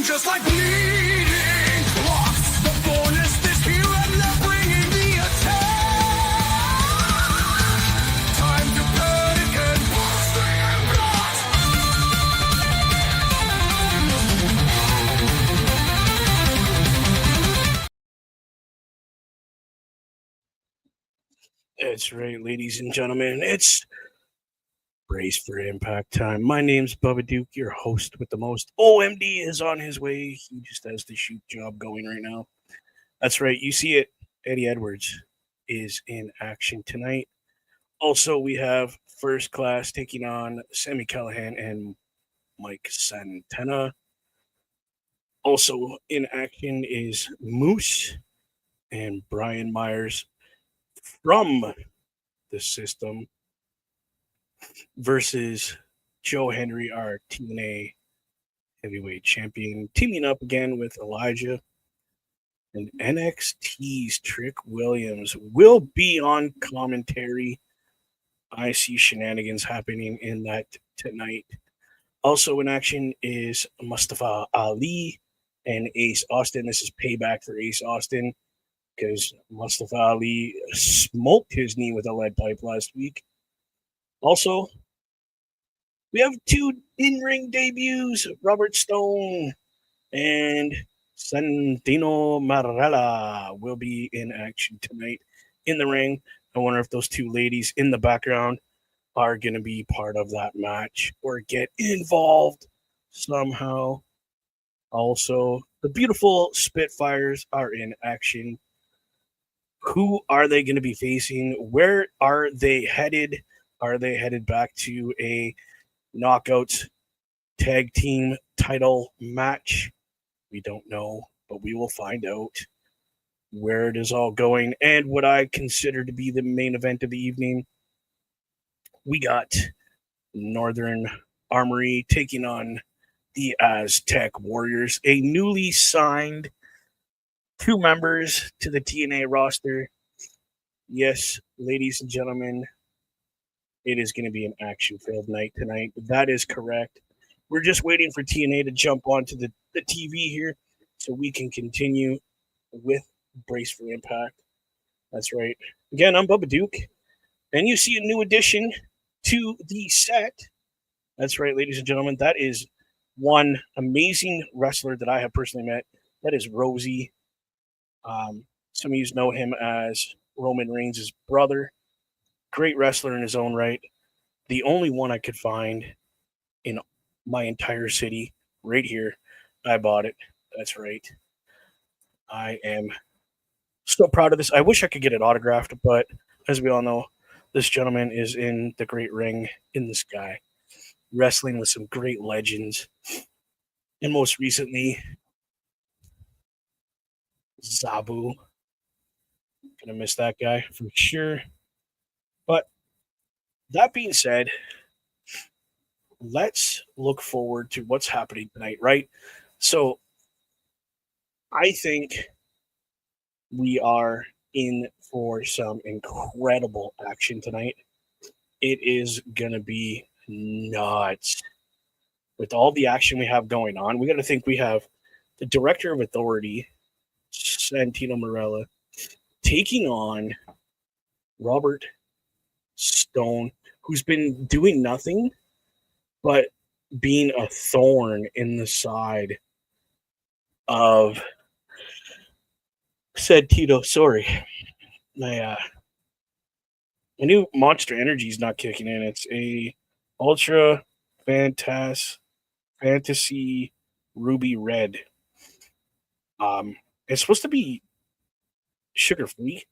Just like bleeding clocks, the bonus is here and they're bringing the attack. Time to panic and bursting and That's right, ladies and gentlemen. It's Brace for Impact time. My name's Bubba Duke, your host with the most. OMD is on his way. He just has the shoot job going right now. That's right, you see it. Eddie Edwards is in action tonight. Also, we have First Class taking on Sammy Callahan and Mike Santana. Also in action is Moose and Brian Myers from the system versus Joe Henry, our TNA heavyweight champion, teaming up again with Elijah. And NXT's Trick Williams will be on commentary. I see shenanigans happening in that tonight. Also in action is Mustafa Ali and Ace Austin. This is payback for Ace Austin because Mustafa Ali smoked his knee with a lead pipe last week. Also, we have two in-ring debuts, Robert Stone and Santino Marella will be in action tonight in the ring. I wonder if those two ladies in the background are going to be part of that match or get involved somehow. Also, the beautiful Spitfires are in action. Who are they going to be facing? Where are they headed? Are they headed back to a Knockouts tag team title match? We don't know, but we will find out where it is all going. And what I consider to be the main event of the evening, we got Northern Armory taking on the Aztec Warriors, a newly signed 2 members to the TNA roster. Yes, ladies and gentlemen, it is going to be an action-filled night tonight. That is correct. We're just waiting for TNA to jump onto the TV here so we can continue with Brace for Impact. That's right. Again, I'm Bubba Duke, and you see a new addition to the set. That's right, ladies and gentlemen. That is one amazing wrestler that I have personally met. That is Rosie. Some of you know him as Roman Reigns' brother. Great wrestler in his own right. The only one I could find in my entire city right here. I bought it. That's right. I am so proud of this. I wish I could get it autographed, but as we all know, this gentleman is in the great ring in the sky, wrestling with some great legends. And most recently, Zabu. Gonna miss that guy for sure. But that being said, let's look forward to what's happening tonight, right? So I think we are in for some incredible action tonight. It is going to be nuts. With all the action we have going on, we got to think we have the Director of Authority, Santino Marella, taking on Robert Stone, who's been doing nothing but being a thorn in the side of said Tito. Sorry. My new Monster Energy is not kicking in. It's a Ultra Fantasy Ruby Red. It's supposed to be sugar-free,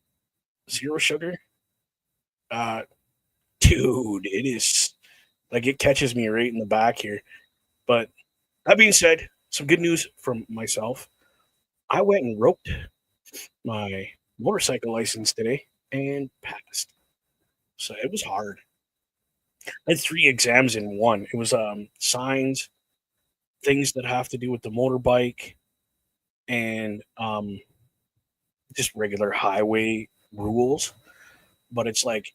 0 sugar. Dude, it is like it catches me right in the back here. But that being said, some good news from myself. I went and wrote my motorcycle license today and passed. So it was hard. I had 3 exams in one. It was signs, things that have to do with the motorbike, and just regular highway rules. But it's like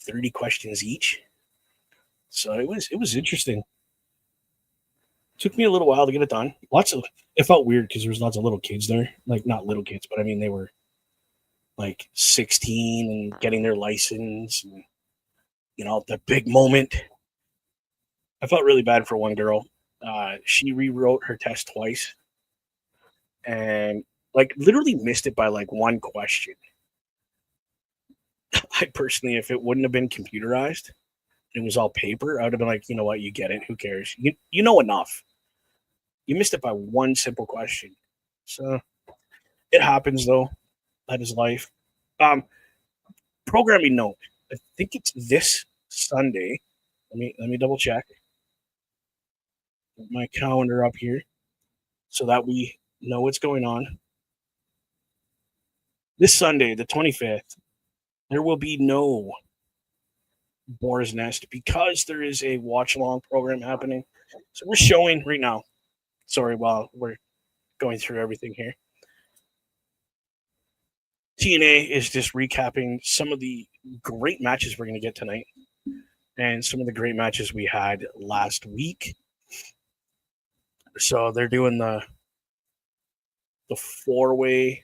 30 questions each. So it was interesting. Took me a little while to get it done. Lots of it felt weird because there was lots of little kids there. Like not little kids, but I mean they were like 16 and getting their license and the big moment. I felt really bad for one girl. She rewrote her test twice and like literally missed it by like one question. I personally, if it wouldn't have been computerized, it was all paper, I would have been like, you know what, you get it. Who cares? You know enough. You missed it by one simple question. So it happens though. That is life. Um, Programming note. I think it's this Sunday. Let me double check. Get my calendar up here so that we know what's going on. This Sunday, the 25th, there will be no Boar's Nest because there is a watch along program happening. So we're showing right now. Sorry, while we're going through everything here. TNA is just recapping some of the great matches we're going to get tonight and some of the great matches we had last week. So they're doing the 4-way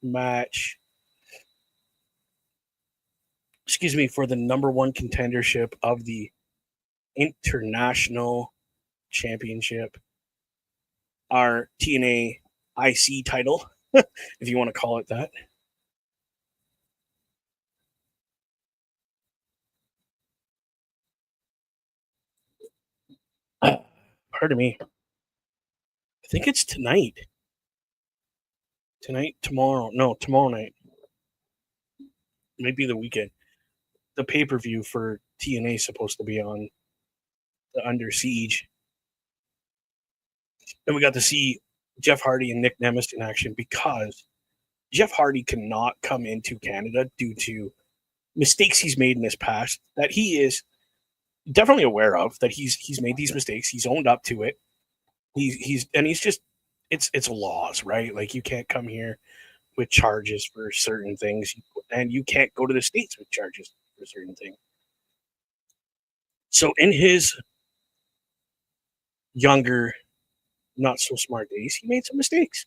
match. Excuse me, for the number one contendership of the International Championship, our TNA IC title, if you want to call it that. Pardon me. I think it's tonight. Tonight, tomorrow. No, tomorrow night. Maybe the weekend. The pay per view for TNA is supposed to be on the Under Siege. And we got to see Jeff Hardy and Nick Nemeth in action because Jeff Hardy cannot come into Canada due to mistakes he's made in his past that he is definitely aware of, that he's made these mistakes. He's owned up to it. He's just it's laws, right? Like you can't come here with charges for certain things, and you can't go to the States with charges for certain things. So in his younger, not so smart days, he made some mistakes,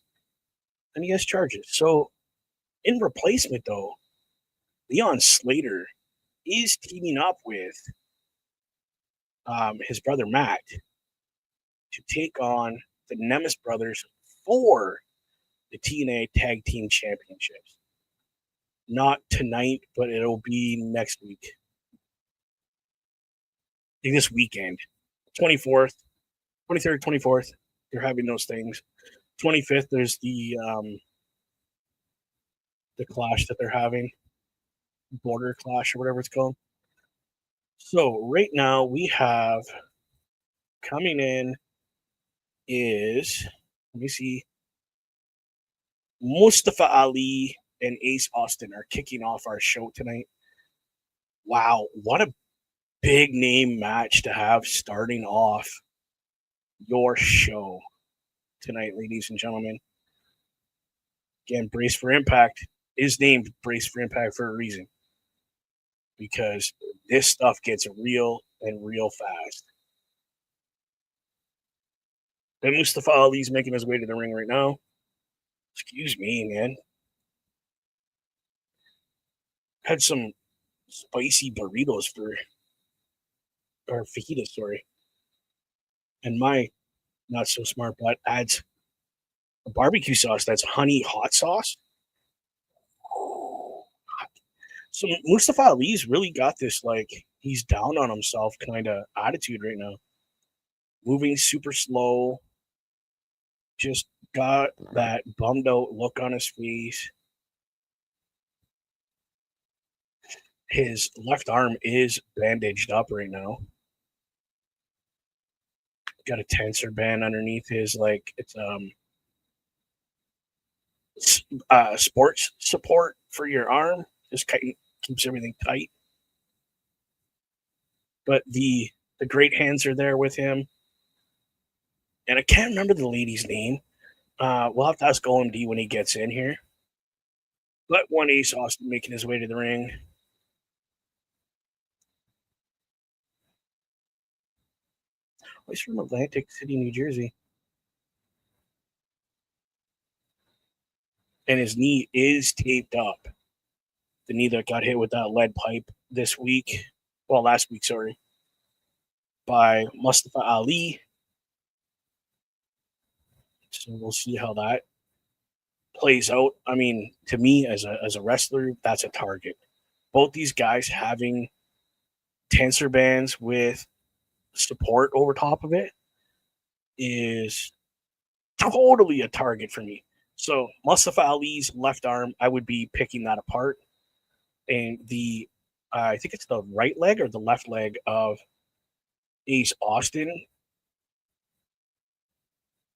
and he has charges. So in replacement, though, Leon Slater is teaming up with his brother Matt to take on the Nemeth brothers for the TNA Tag Team Championships. Not tonight, but it'll be next week. I think this weekend, 24th, 23rd, 24th. They're having those things. 25th, there's the clash that they're having, border clash or whatever it's called. So right now we have coming in is, let me see, Mustafa Ali and Ace Austin are kicking off our show tonight. Wow, what a big name match to have starting off your show tonight, ladies and gentlemen. Again, Brace for Impact is named Brace for Impact for a reason, because this stuff gets real and real fast. And Mustafa Ali's making his way to the ring right now. Excuse me, man. Had some spicy burritos or fajitas, sorry. And my not so smart butt adds a barbecue sauce that's honey hot sauce. So Mustafa Ali's really got this, like, he's down on himself kind of attitude right now. Moving super slow, just got that bummed out look on his face. His left arm is bandaged up right now. got a tensor band underneath his it's sports support for your arm. Just keeps everything tight. But the great hands are there with him, and I can't remember the lady's name. We'll have to ask OMD when he gets in here. But one Ace Austin making his way to the ring. He's from Atlantic City, New Jersey. And his knee is taped up. The knee that got hit with that lead pipe this week, well, last week, sorry, by Mustafa Ali. So we'll see how that plays out. I mean, to me, as a wrestler, that's a target. Both these guys having tensor bands with support over top of it is totally a target for me. So Mustafa Ali's left arm, I would be picking that apart, and the I think it's the right leg or the left leg of Ace Austin.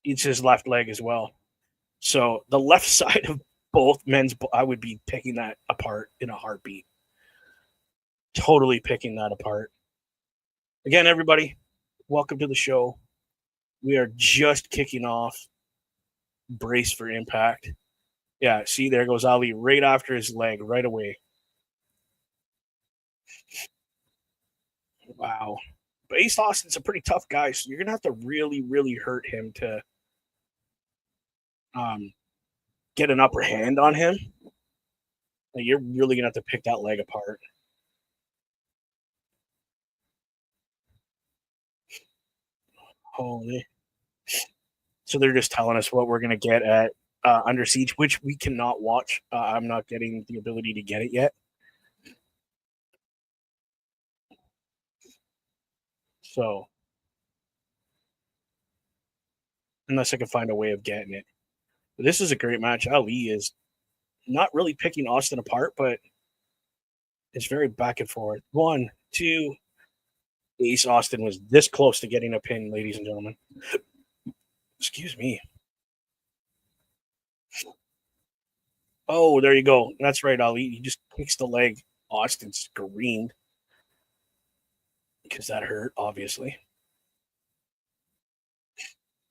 It's his left leg as well. So the left side of both men's, I would be picking that apart in a heartbeat. Totally picking that apart. Again, everybody, welcome to the show. We are just kicking off. Brace for impact. Yeah, see, there goes Ali right after his leg, right away. Wow. But Ace Austin's a pretty tough guy, so you're going to have to really, really hurt him to get an upper hand on him. Like, you're really going to have to pick that leg apart. Holy. So they're just telling us what we're going to get at Under Siege, which we cannot watch. I'm not getting the ability to get it yet. So, unless I can find a way of getting it. But this is a great match. Ali is not really picking Austin apart, but it's very back and forth. 1, 2. Ace Austin was this close to getting a pin, ladies and gentlemen. Excuse me. Oh, there you go. That's right, Ali. He just kicks the leg. Austin screamed because that hurt, obviously.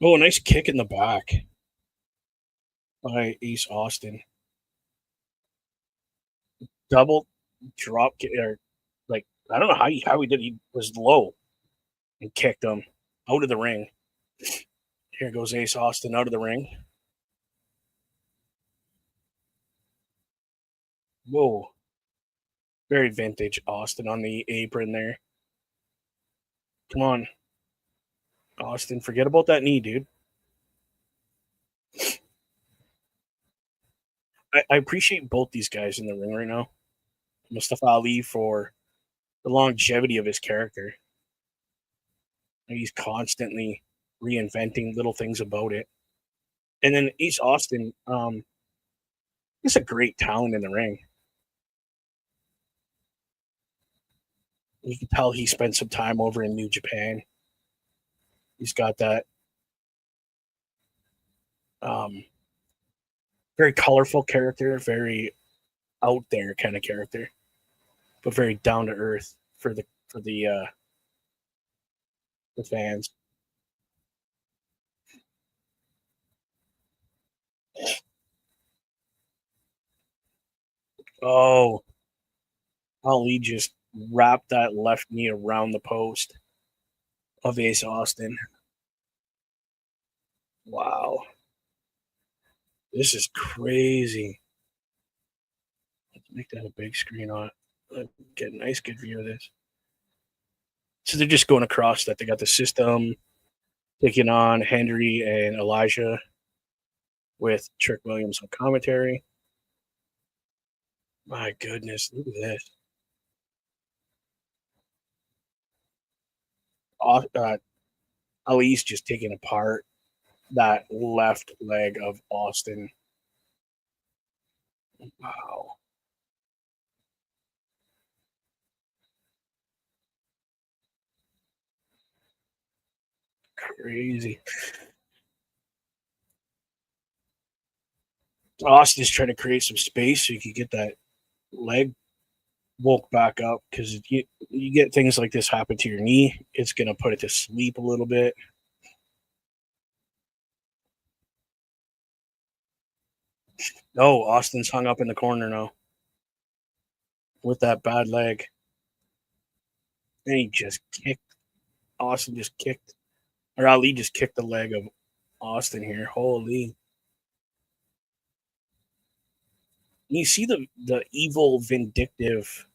Oh, a nice kick in the back by Ace Austin. Double drop kick, or like I don't know how he did. He was low and kicked him out of the ring. Here goes Ace Austin out of the ring. Whoa. Very vintage Austin on the apron there. Come on, Austin. Forget about that knee, dude. I appreciate both these guys in the ring right now. Mustafa Ali for the longevity of his character. He's constantly reinventing little things about it. And then Ace Austin, he's a great talent in the ring. You can tell he spent some time over in New Japan. He's got that very colorful character, very out there kind of character, but very down to earth for the fans. Oh, Ali just wrapped that left knee around the post of Ace Austin. Wow. This is crazy. Let's make that a big screen on it. Let's get a nice good view of this. So they're just going across that. They got the system taking on Henry and Elijah with Trick Williams on commentary. My goodness, look at this. Ali's just taking apart that left leg of Austin. Wow. Crazy. Austin's trying to create some space so you can get that leg woke back up because you get things like this happen to your knee, it's going to put it to sleep a little bit. Oh, Austin's hung up in the corner now with that bad leg. And he just kicked. Austin just kicked, or Ali just kicked the leg of Austin here. Holy. You see the evil, vindictive.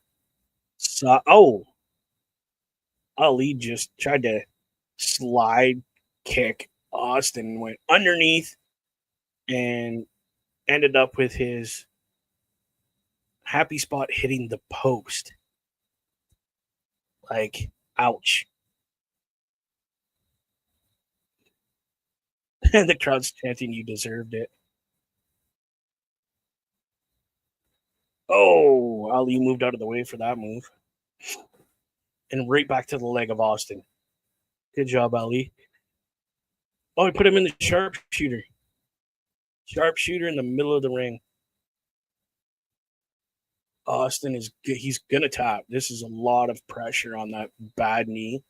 Oh, Ali just tried to slide kick Austin, went underneath, and ended up with his happy spot hitting the post. Like, ouch. And the crowd's chanting, "You deserved it." Oh, Ali moved out of the way for that move. And right back to the leg of Austin. Good job, Ali. Oh, he put him in the sharpshooter. Sharpshooter in the middle of the ring. Austin is good. He's gonna tap. This is a lot of pressure on that bad knee.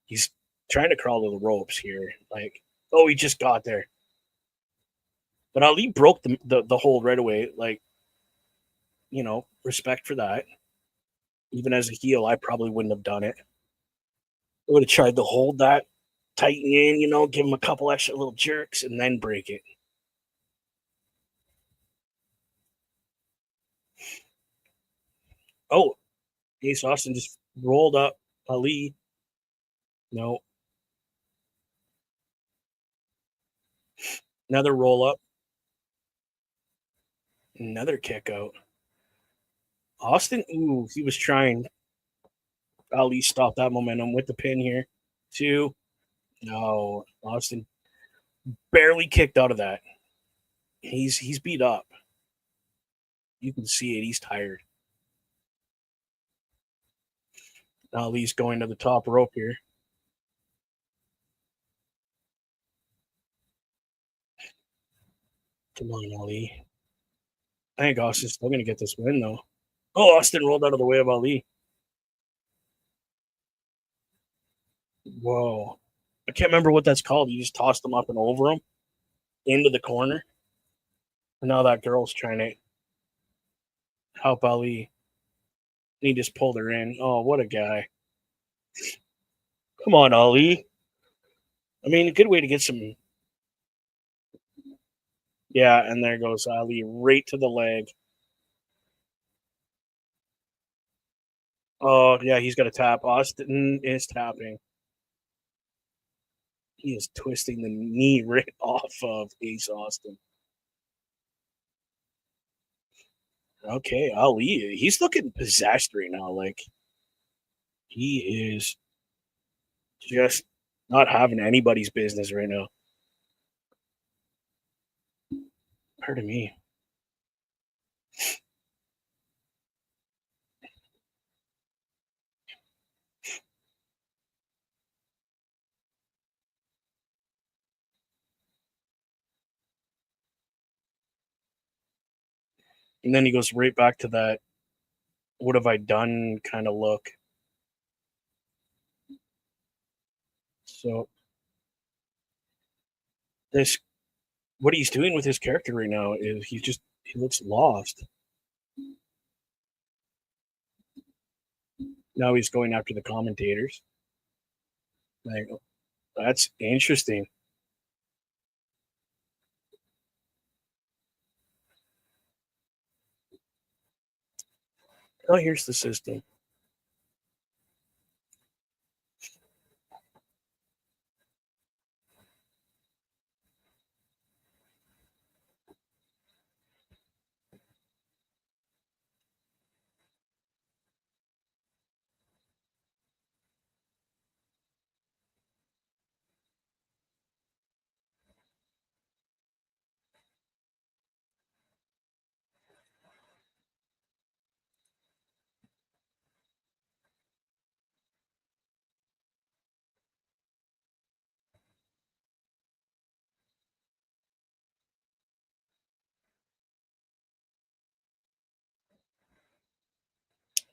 He's trying to crawl to the ropes here. Like, oh, he just got there. But Ali broke the hold right away. Like, respect for that. Even as a heel, I probably wouldn't have done it. I would have tried to hold that, tighten in, give him a couple extra little jerks, and then break it. Oh, Ace Austin just rolled up Ali. No, another roll up, another kick out. Austin, ooh, he was trying. Ali stopped that momentum with the pin here. Two. No, Austin barely kicked out of that. He's beat up. You can see it. He's tired. Ali's going to the top rope here. Come on, Ali. I think Austin's still going to get this win, though. Oh, Austin rolled out of the way of Ali. Whoa. I can't remember what that's called. You just tossed him up and over him into the corner. And now that girl's trying to help Ali. And he just pulled her in. Oh, what a guy. Come on, Ali. I mean, a good way to get some. Yeah, and there goes Ali right to the leg. Oh, yeah, he's got a tap. Austin is tapping. He is twisting the knee right off of Ace Austin. Okay, Ali, he's looking possessed right now. Like, he is just not having anybody's business right now. Pardon me. And then he goes right back to that "what have I done" kind of look. So this what he's doing with his character right now is he looks lost. Now he's going after the commentators. Like, that's interesting. Oh, here's the system.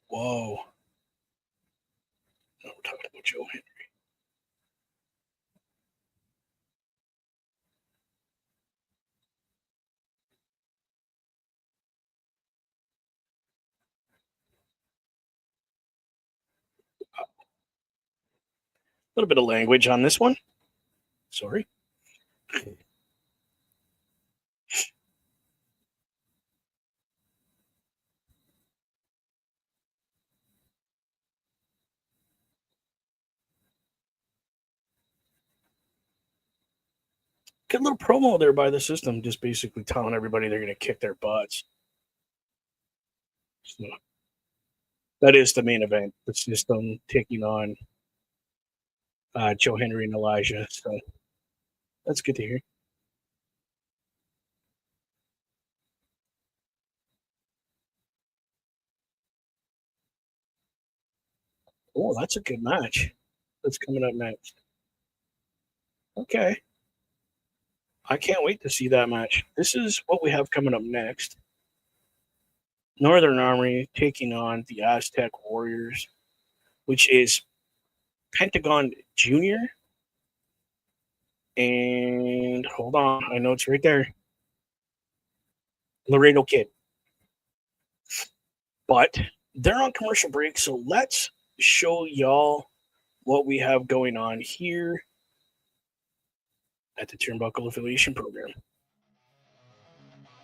Whoa. No, we're talking about Joe Henry. A little bit of language on this one. Sorry. Good little promo there by the system, just basically telling everybody they're going to kick their butts. So that is the main event. The system taking on Joe Henry and Elijah. So that's good to hear. Oh, that's a good match. That's coming up next. Okay. I can't wait to see that match. This is what we have coming up next. Northern Army taking on the Aztec Warriors, which is Pentagon Jr. And hold on, I know it's right there. Laredo Kid. But they're on commercial break, so let's show y'all what we have going on here at the Turnbuckle Affiliation Program.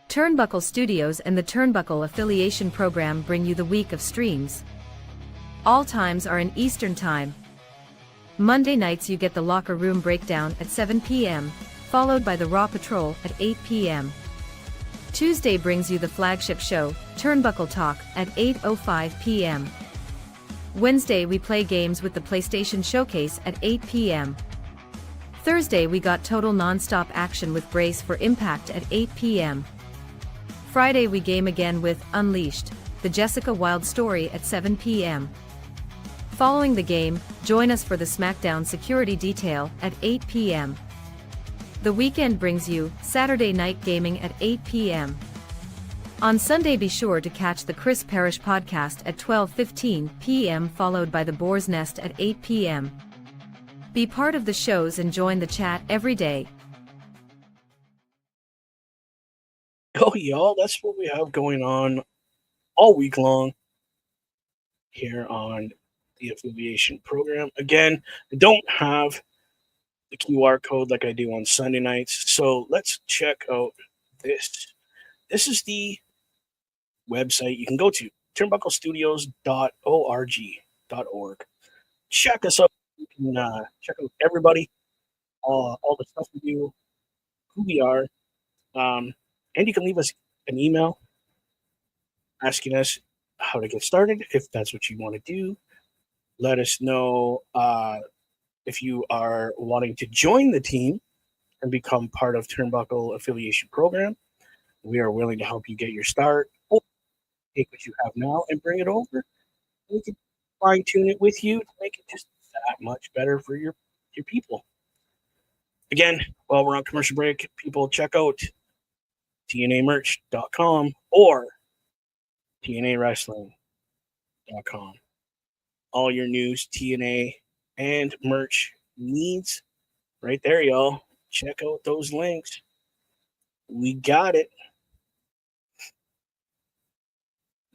Turnbuckle Studios and the Turnbuckle Affiliation Program bring you the week of streams. All times are in Eastern Time. Monday nights you get the Locker Room Breakdown at 7 p.m., followed by the Raw Patrol at 8 p.m. Tuesday brings you the flagship show, Turnbuckle Talk, at 8:05 p.m. Wednesday we play games with the PlayStation Showcase at 8 p.m. Thursday we got total non-stop action with Brace for Impact at 8 p.m. Friday we game again with Unleashed, the Jessica Wilde story at 7 p.m. Following the game, join us for the SmackDown Security Detail at 8 p.m. The weekend brings you Saturday Night Gaming at 8 p.m. On Sunday be sure to catch the Chris Parrish podcast at 12:15 p.m. followed by the Boar's Nest at 8 p.m. Be part of the shows and join the chat every day. Oh, y'all, that's what we have going on all week long here on the affiliation program. Again, I don't have the QR code like I do on Sunday nights, so let's check out this. This is the website you can go to, turnbucklestudios.org. Check us out. You can check out everybody, all the stuff we do, who we are, and you can leave us an email asking us how to get started if that's what you want to do. Let us know if you are wanting to join the team and become part of Turnbuckle Affiliation Program. We are willing to help you get your start, or take what you have now and bring it over. We can fine tune it with you to make it just that much better for your people. Again, while we're on commercial break, people check out TNAmerch.com or TNAWrestling.com. All your news, TNA, and merch needs right there, y'all. Check out those links. We got it.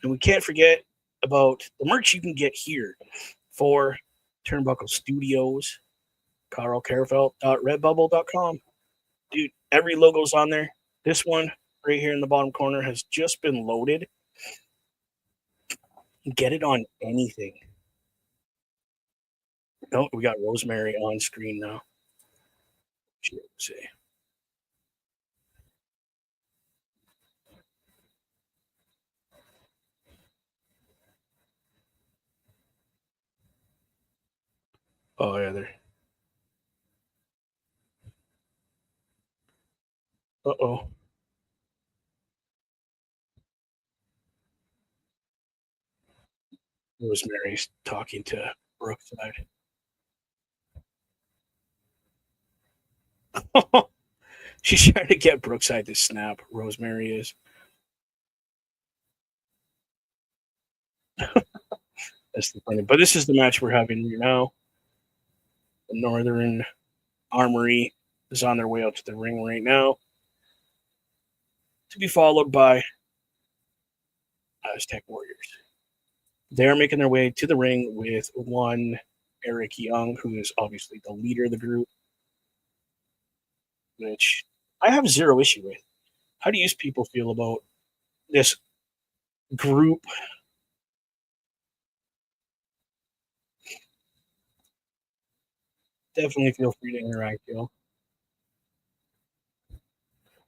And we can't forget about the merch you can get here for Turnbuckle Studios, carlcarefelt.redbubble.com. Dude, every logo's on there. This one right here in the bottom corner has just been loaded. Get it on anything. Oh, we got Rosemary on screen now. Let's see. Oh, yeah, there. Uh-oh. Rosemary's talking to Brookside. She's trying to get Brookside to snap. Rosemary is. That's the funny. But this is the match we're having right now. The Northern Armory is on their way out to the ring right now, to be followed by Aztec Warriors. They're making their way to the ring with one Eric Young, who is obviously the leader of the group, which I have zero issue with. How do you people feel about this group? Definitely feel free to interact, I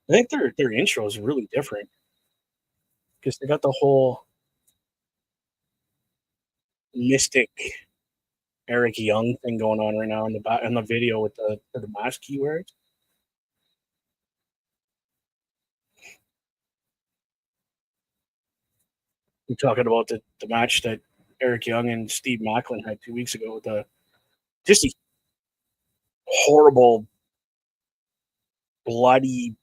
think their intro is really different because they got the whole mystic Eric Young thing going on right now in the video with the mask he wears. We're talking about the match that Eric Young and Steve Macklin had 2 weeks ago with just a horrible, bloody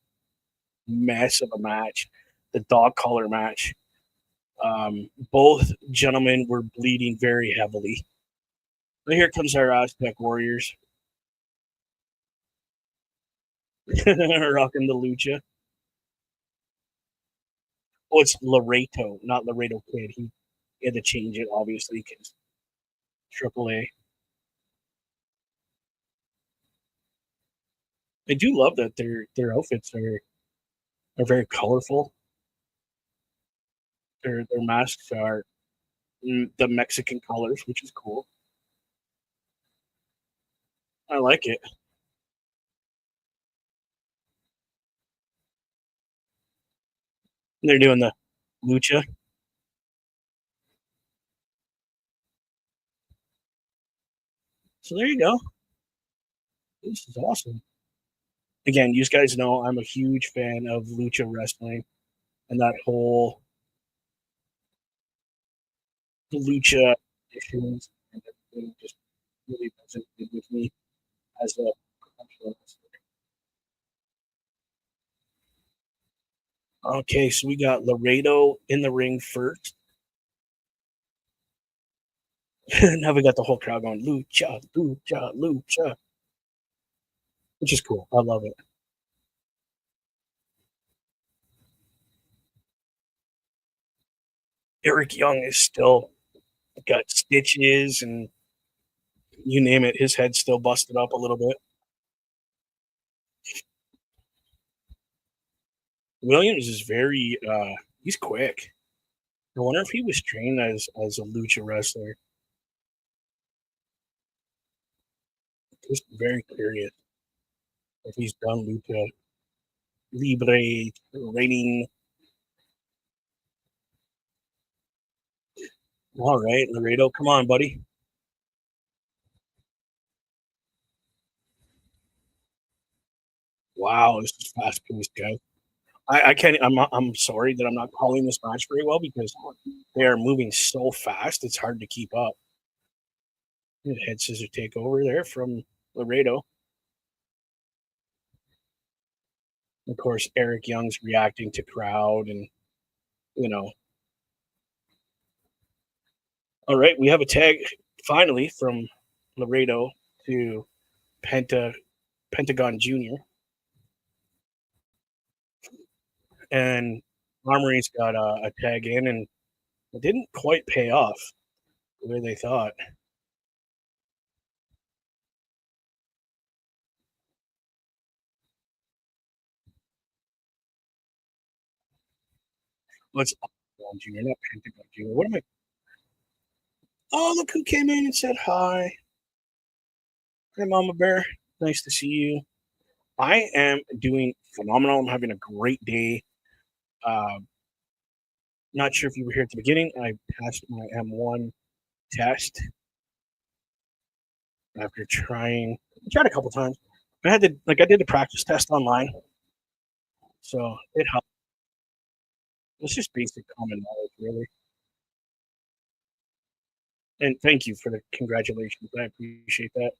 mess of a match, the dog collar match. Both gentlemen were bleeding very heavily. But here comes our Aztec Warriors. Rocking the lucha. Oh, it's Laredo, not Laredo Kid. He had to change it, obviously, because AAA. I do love that their outfits are very colorful. Their masks are the Mexican colors, which is cool. I like it. They're doing the lucha. So there you go. This is awesome. Again, you guys know I'm a huge fan of lucha wrestling and that whole lucha issues and everything just really resonated with me as a professional wrestler. Okay, so we got Laredo in the ring first. Now we got the whole crowd going lucha, lucha, lucha, which is cool. I love it. Eric Young is still got stitches and you name it. His head's still busted up a little bit. Williams is very he's quick. I wonder if he was trained as a lucha wrestler. Just very curious if he's done lucha libre training. All right, Laredo, come on, buddy. Wow, this is fast paced, guys. I can't. I'm sorry that I'm not calling this match very well because they are moving so fast. It's hard to keep up. Head scissor takeover there from Laredo. Of course, Eric Young's reacting to crowd, and you know. All right, we have a tag finally from Laredo to Pentagon Junior, and Armory's got a tag in, and it didn't quite pay off the way they thought. What's Pentagon Junior, not Pentagon Junior? What am I? Oh, look who came in and said hi. Hi, Mama Bear. Nice to see you. I am doing phenomenal. I'm having a great day. Uh, Not sure if you were here at the beginning. I passed my M1 test after I tried a couple times. I did the practice test online, so it helped. It's just basic common knowledge, really. And thank you for the congratulations. I appreciate that.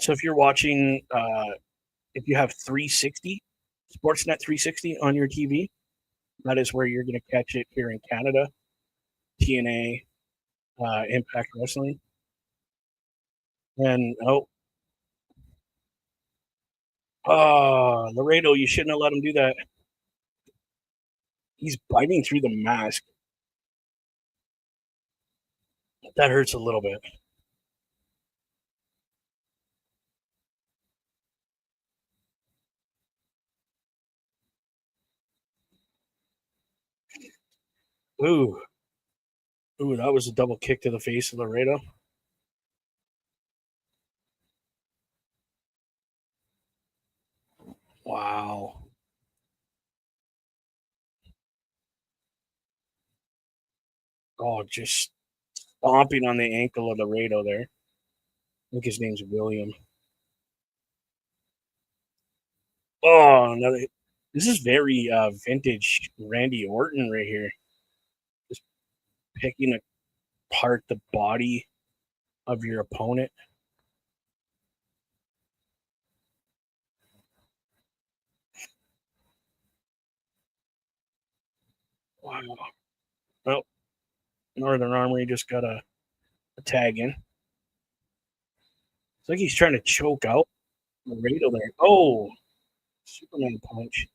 So if you're watching, if you have 360, Sportsnet 360 on your TV, That is where you're going to catch it here in Canada. TNA, Impact Wrestling. And Laredo, you shouldn't have let him do that. He's biting through the mask. That hurts a little bit. Ooh. Ooh, that was a double kick to the face of Laredo. Wow. Oh, just stomping on the ankle of Laredo there. I think his name's William. Oh, another. This is very vintage Randy Orton right here. Just picking apart the body of your opponent. Wow. Well, Northern Armory just got a tag in. It's like he's trying to choke out Laredo there. Oh, Superman punch.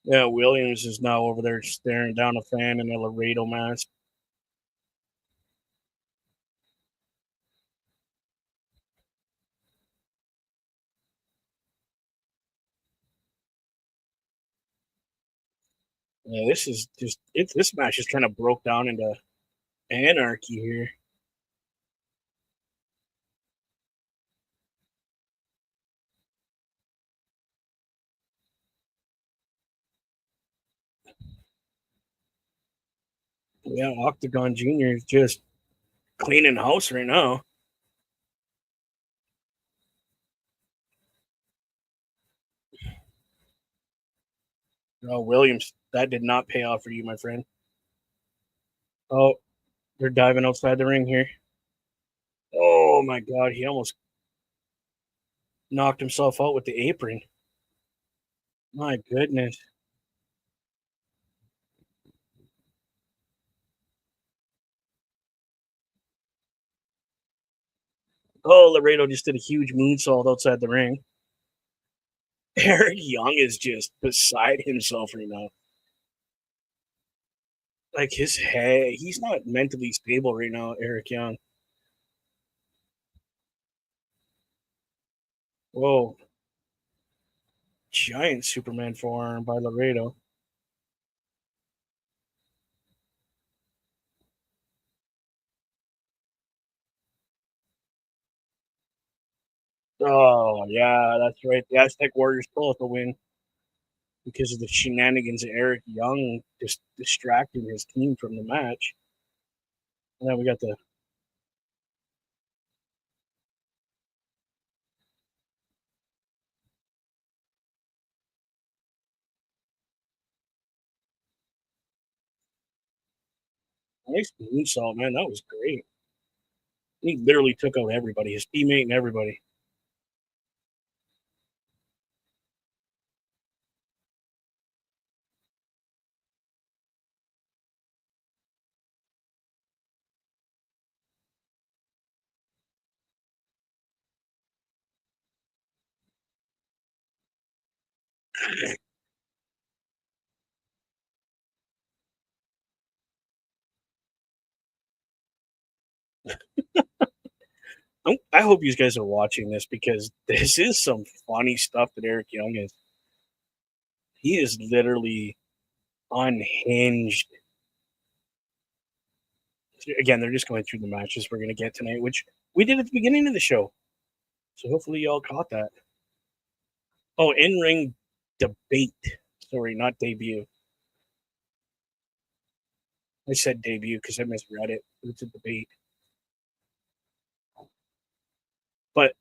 Yeah, Williams is now over there staring down a fan in a Laredo mask. Yeah, this is just this match just kind of broke down into anarchy here. Yeah, Octagon Jr. is just cleaning house right now. Oh, Williams, that did not pay off for you, my friend. Oh, they're diving outside the ring here. Oh my God, he almost knocked himself out with the apron. My goodness. Oh, Laredo just did a huge moonsault outside the ring. Eric Young is just beside himself right now. Like his head, he's not mentally stable right now, Eric Young. Whoa. Giant Superman forearm by Laredo. Oh, yeah, that's right. The Aztec Warriors pull out the win because of the shenanigans of Eric Young just distracting his team from the match. And then we got the nice moonsault, man. That was great. He literally took out everybody, his teammate and everybody. I hope you guys are watching this because this is some funny stuff that Eric Young is. He is literally unhinged. Again, they're just going through the matches we're going to get tonight, which we did at the beginning of the show. So hopefully y'all caught that. Oh, in ring debate. Sorry, not debut. I said debut because I misread it. It's a debate. But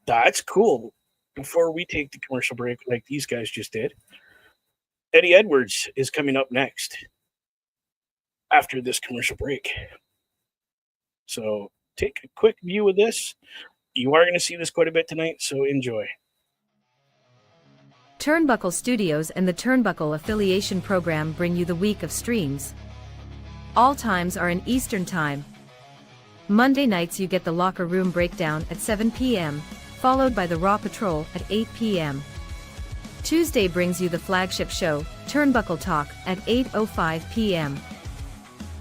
that's cool. Before we take the commercial break, like these guys just did, Eddie Edwards is coming up next. after this commercial break. So take a quick view of this. You are going to see this quite a bit tonight, so enjoy. Turnbuckle Studios and the Turnbuckle Affiliation Program bring you the week of streams. All times are in Eastern Time. Monday nights you get the Locker Room Breakdown at 7 p.m., followed by the Raw Patrol at 8 p.m. Tuesday brings you the flagship show, Turnbuckle Talk, at 8:05 p.m.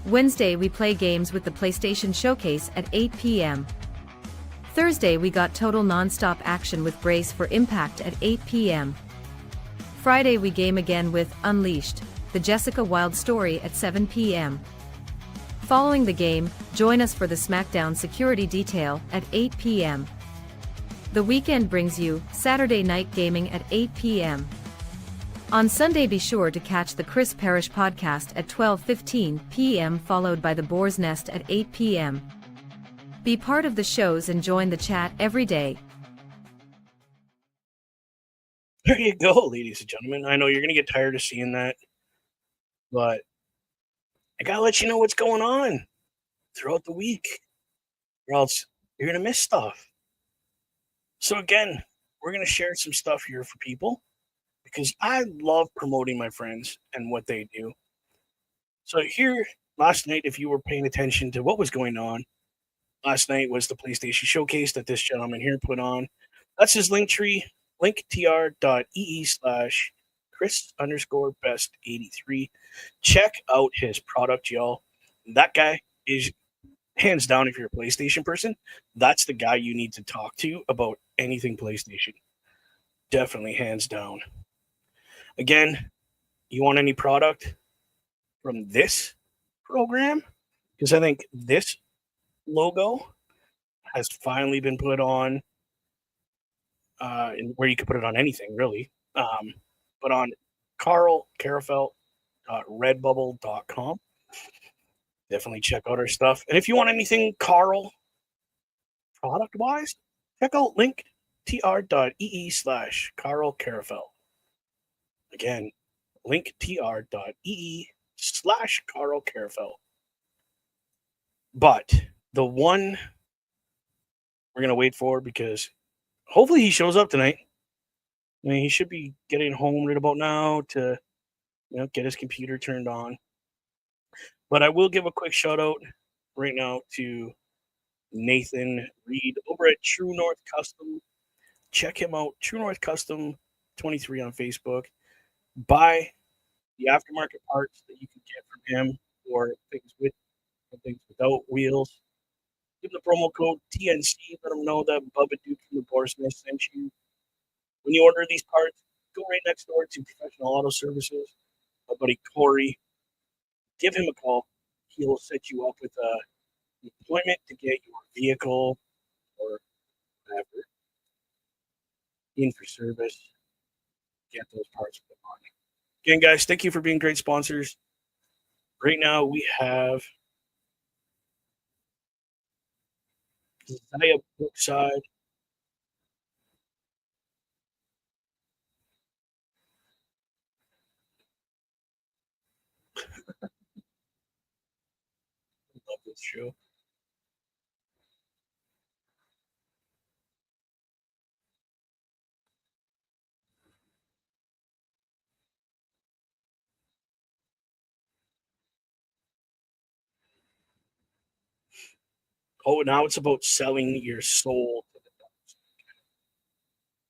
Wednesday we play games with the PlayStation Showcase at 8 p.m. Thursday we got total non-stop action with Brace for Impact at 8 p.m. Friday we game again with Unleashed, the Jessica Wilde story at 7 p.m. Following the game, join us for the SmackDown Security Detail at 8 p.m. The weekend brings you Saturday Night Gaming at 8 p.m. On Sunday be sure to catch the Chris Parrish podcast at 12:15 p.m. followed by the Boar's Nest at 8 p.m. Be part of the shows and join the chat every day. There you go, ladies and gentlemen. I know you're going to get tired of seeing that, but I got to let you know what's going on throughout the week, or else you're going to miss stuff. So again, we're going to share some stuff here for people because I love promoting my friends and what they do. So here, last night, if you were paying attention to what was going on, last night was the PlayStation Showcase that this gentleman here put on. That's his link tree, linktr.ee/Chris_best83. Check out his product, y'all. That guy is hands down, if you're a PlayStation person, that's the guy you need to talk to about anything PlayStation. Definitely hands down. Again, you want any product from this program? Because I think this logo has finally been put on where you can put it on anything, really. But on carlcarafelt.redbubble.com. Definitely check out our stuff. And if you want anything Carl product-wise, check out linktr.ee/carlcarafelt. Again, linktr.ee/carlcarafelt. But the one we're going to wait for, because hopefully he shows up tonight. I mean, he should be getting home right about now to, get his computer turned on. But I will give a quick shout out right now to Nathan Reed over at True North Custom. Check him out, True North Custom 23 on Facebook. Buy the aftermarket parts that you can get from him for things with and things without wheels. Give him the promo code TNC. Let him know that Bubba Duke from the Boar's Nest sent you. When you order these parts, go right next door to Professional Auto Services. My buddy Corey, give him a call. He'll set you up with an appointment to get your vehicle or whatever in for service. Get those parts put on. Again, guys, thank you for being great sponsors. Right now, we have Zaya Brookside. Love this show. Oh, now it's about selling your soul to the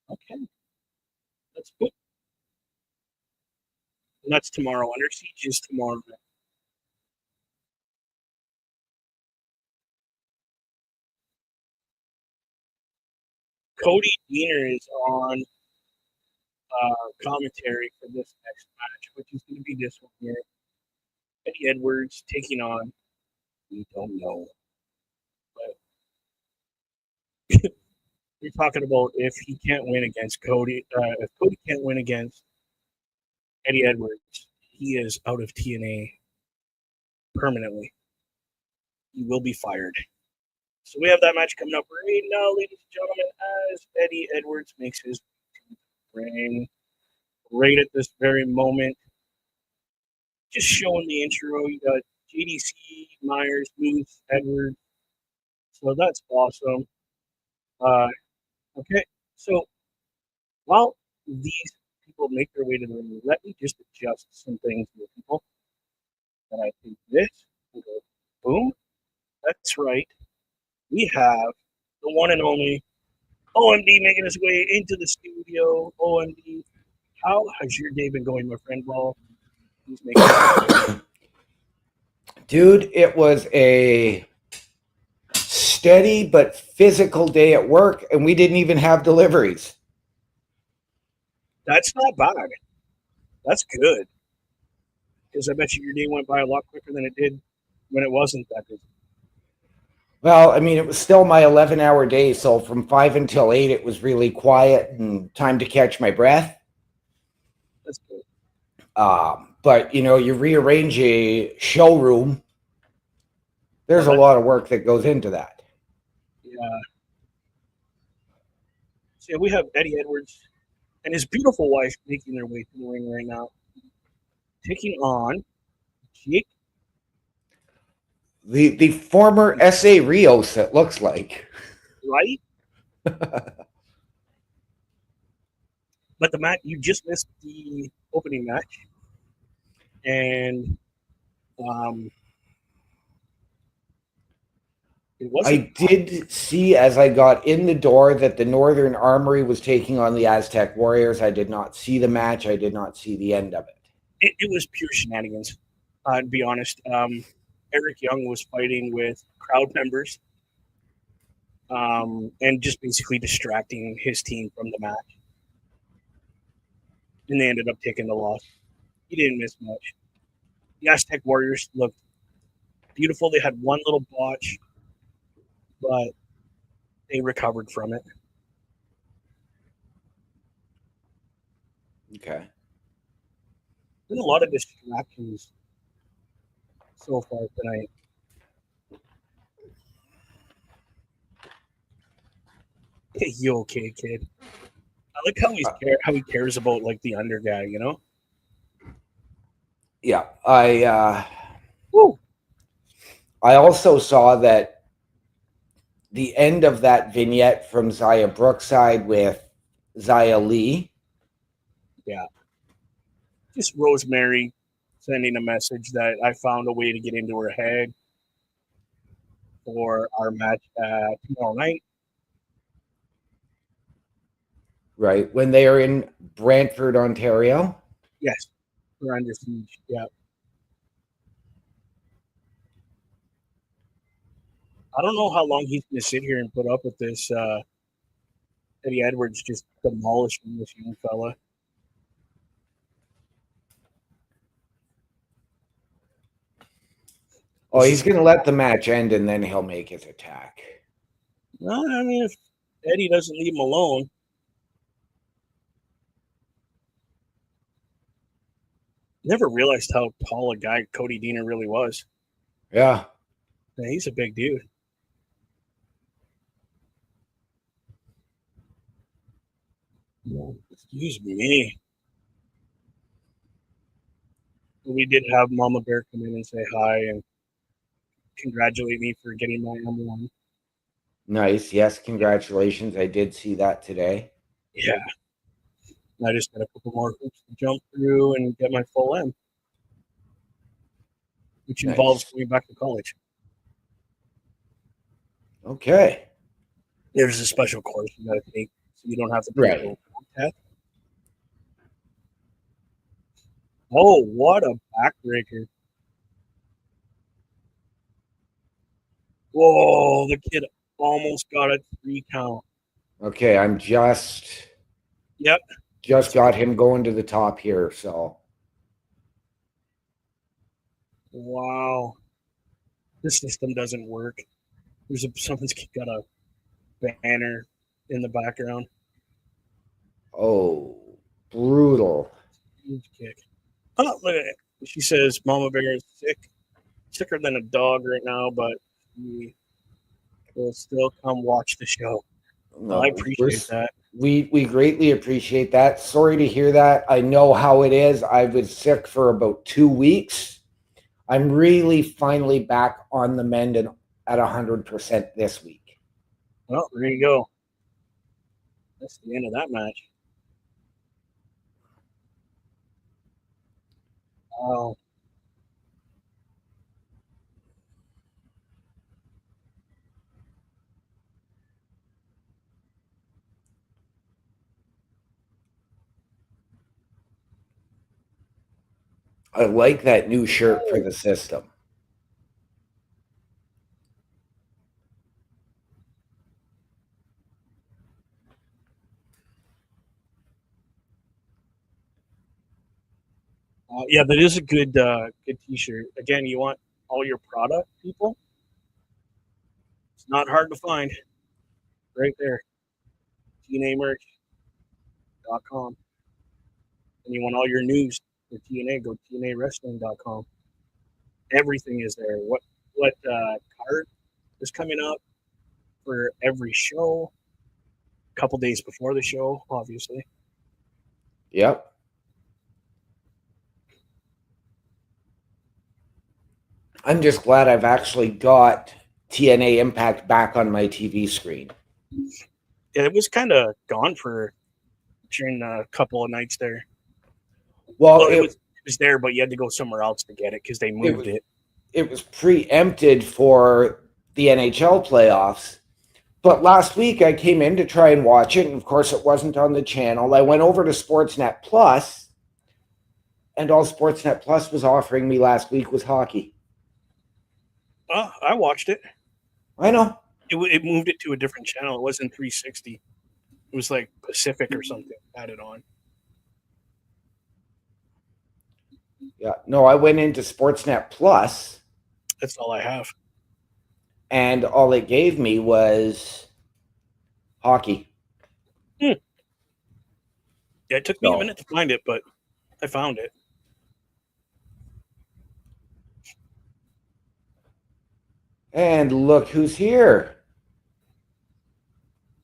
devil. Okay, that's good. And that's tomorrow. Under Siege is tomorrow. Cody Deaner is on commentary for this next match, which is going to be this one here. Eddie Edwards taking on, we don't know. But you're talking about if he can't win against Cody, if Cody can't win against Eddie Edwards, he is out of TNA permanently. He will be fired. So we have that match coming up right now, ladies and gentlemen, as Eddie Edwards makes his ring right at this very moment. Just showing the intro, you got JDC, Myers, Moose, Edwards. So that's awesome. Okay, so while these people make their way to the ring, let me just adjust some things here, people. And I think this will go boom. That's right. We have the one and only OMD making his way into the studio. OMD, how has your day been going, my friend? Well, he's making Dude, it was a steady but physical day at work, and we didn't even have deliveries. That's not bad. That's good. Because I bet you your day went by a lot quicker than it did when it wasn't that busy. Well, I mean, it was still my 11-hour day, so from 5 until 8, it was really quiet and time to catch my breath. That's good. But, you know, you rearrange a showroom, there's a lot of work that goes into that. Yeah. So yeah, we have Eddie Edwards and his beautiful wife making their way to the ring right now, taking on Jake. The former S.A. Rios, it looks like. Right? But the match, you just missed the opening match. And it wasn't. I did see as I got in the door that the Northern Armory was taking on the Aztec Warriors. I did not see the match. I did not see the end of it. It was pure shenanigans, to be honest. Eric Young was fighting with crowd members and just basically distracting his team from the match. And they ended up taking the loss. He didn't miss much. The Aztec Warriors looked beautiful. They had one little botch, but they recovered from it. Okay. Been a lot of distractions so far tonight. Hey, you okay, kid? I like how he cares about like the under guy, you know? Yeah, Woo. I also saw that the end of that vignette from Zaya Brookside with Zaya Lee. Yeah. Just Rosemary sending a message that I found a way to get into her head for our match tomorrow night. Right, when they are in Brantford, Ontario. Yes, we're under siege. Yeah. I don't know how long he's going to sit here and put up with this. Eddie Edwards just demolishing this young fella. Oh, he's going to let the match end and then he'll make his attack. No, I mean, if Eddie doesn't leave him alone. Never realized how tall a guy Cody Deaner really was. Yeah. Yeah, he's a big dude. Excuse me. We did have Mama Bear come in and say hi and congratulate me for getting my M1. Nice. Yes, congratulations. I did see that today. Yeah. I just got a couple more hoops to jump through and get my full M, which involves going back to college. Okay. There's a special course you got to take so you don't have to take a test. Oh, what a backbreaker. Whoa, the kid almost got a 3 count. Okay, I'm just got him going to the top here, so. Wow. This system doesn't work. Someone's got a banner in the background. Oh, brutal. Huge kick. Oh, look at it. She says Mama Bear is sicker than a dog right now, but we will still come watch the show. No, I appreciate that. We greatly appreciate that. Sorry to hear that. I know how it is. I was sick for about 2 weeks. I'm really finally back on the mend and at 100% this week. Well, there you go. That's the end of that match. Oh, I like that new shirt for the system. yeah, that is a good T-shirt. Again, you want all your product, people. It's not hard to find. Right there, TNAmerch.com. And you want all your news for TNA, go TNAWrestling.com. Everything is there. What card is coming up for every show? A couple days before the show, obviously. Yep. I'm just glad I've actually got TNA Impact back on my TV screen. Yeah, it was kind of gone for during a couple of nights there. Well, It was there, but you had to go somewhere else to get it because they moved it. It was preempted for the NHL playoffs. But last week I came in to try and watch it, and of course it wasn't on the channel. I went over to Sportsnet Plus, and all Sportsnet Plus was offering me last week was hockey. I watched it. I know. It moved it to a different channel. It wasn't 360. It was like Pacific or something added on. Yeah. No, I went into Sportsnet Plus, That's all I have. and all it gave me was hockey. Yeah, it took me a minute to find it, but I found it. And look who's here.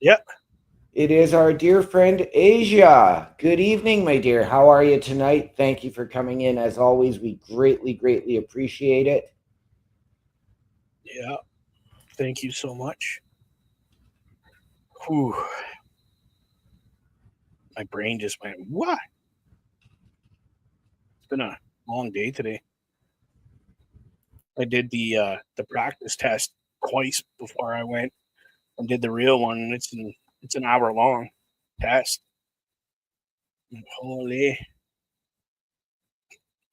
Yep. It is our dear friend Asia. Good evening, my dear. How are you tonight? Thank you for coming in. As always, we greatly, greatly appreciate it. Yeah. Thank you so much. Whew. My brain just went, what? It's been a long day today. I did the practice test twice before I went and did the real one, and it's an hour long test. Holy!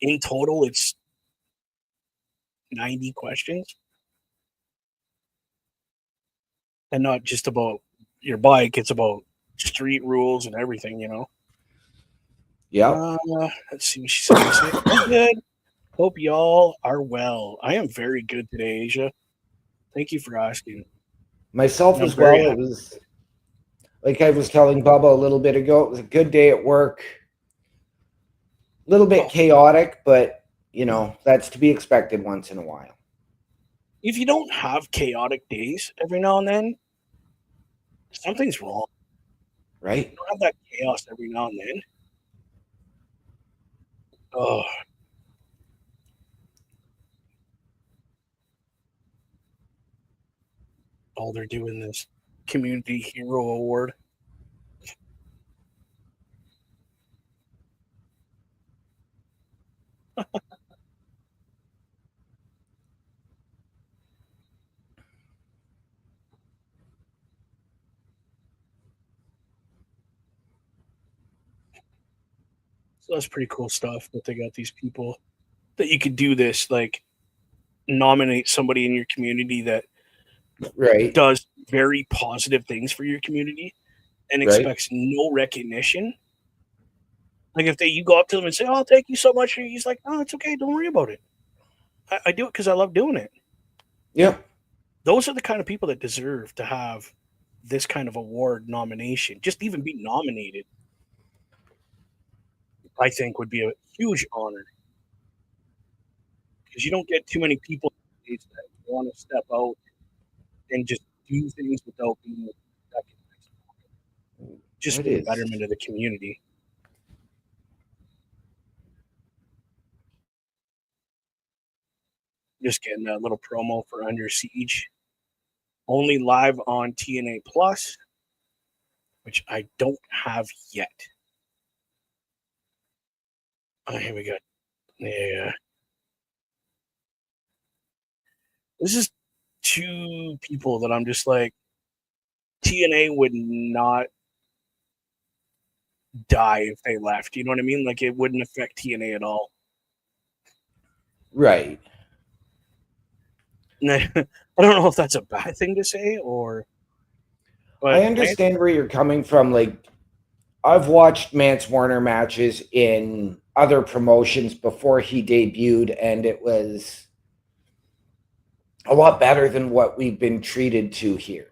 In total, it's 90 questions, and not just about your bike. It's about street rules and everything. Yeah. Let's see what she said. I'm good. Hope y'all are well. I am very good today, Asia. Thank you for asking. Myself I'm as very well. happy. It was, like I was telling Bubba a little bit ago, it was a good day at work. A little bit chaotic, but that's to be expected once in a while. If you don't have chaotic days every now and then, something's wrong. Right? You don't have that chaos every now and then. Oh. Oh, they're doing this Community Hero Award. So that's pretty cool stuff that they got these people that you could do this, like nominate somebody in your community that Right. does very positive things for your community and expects no recognition. Like if you go up to them and say, "Oh, thank you so much," he's like, "Oh, it's okay. Don't worry about it. I do it because I love doing it." Yep. Those are the kind of people that deserve to have this kind of award nomination. Just even be nominated, I think, would be a huge honor because you don't get too many people that want to step out and just do things without being recognized. Just for the betterment of the community. Just getting a little promo for Under Siege. Only live on TNA Plus, which I don't have yet. Oh, here we go. Yeah. This is two people that I'm just like, TNA would not die if they left. You know what I mean? Like, it wouldn't affect TNA at all. Right. And I don't know if that's a bad thing to say or. But I understand where you're coming from. Like, I've watched Mance Warner matches in other promotions before he debuted, and it was a lot better than what we've been treated to here.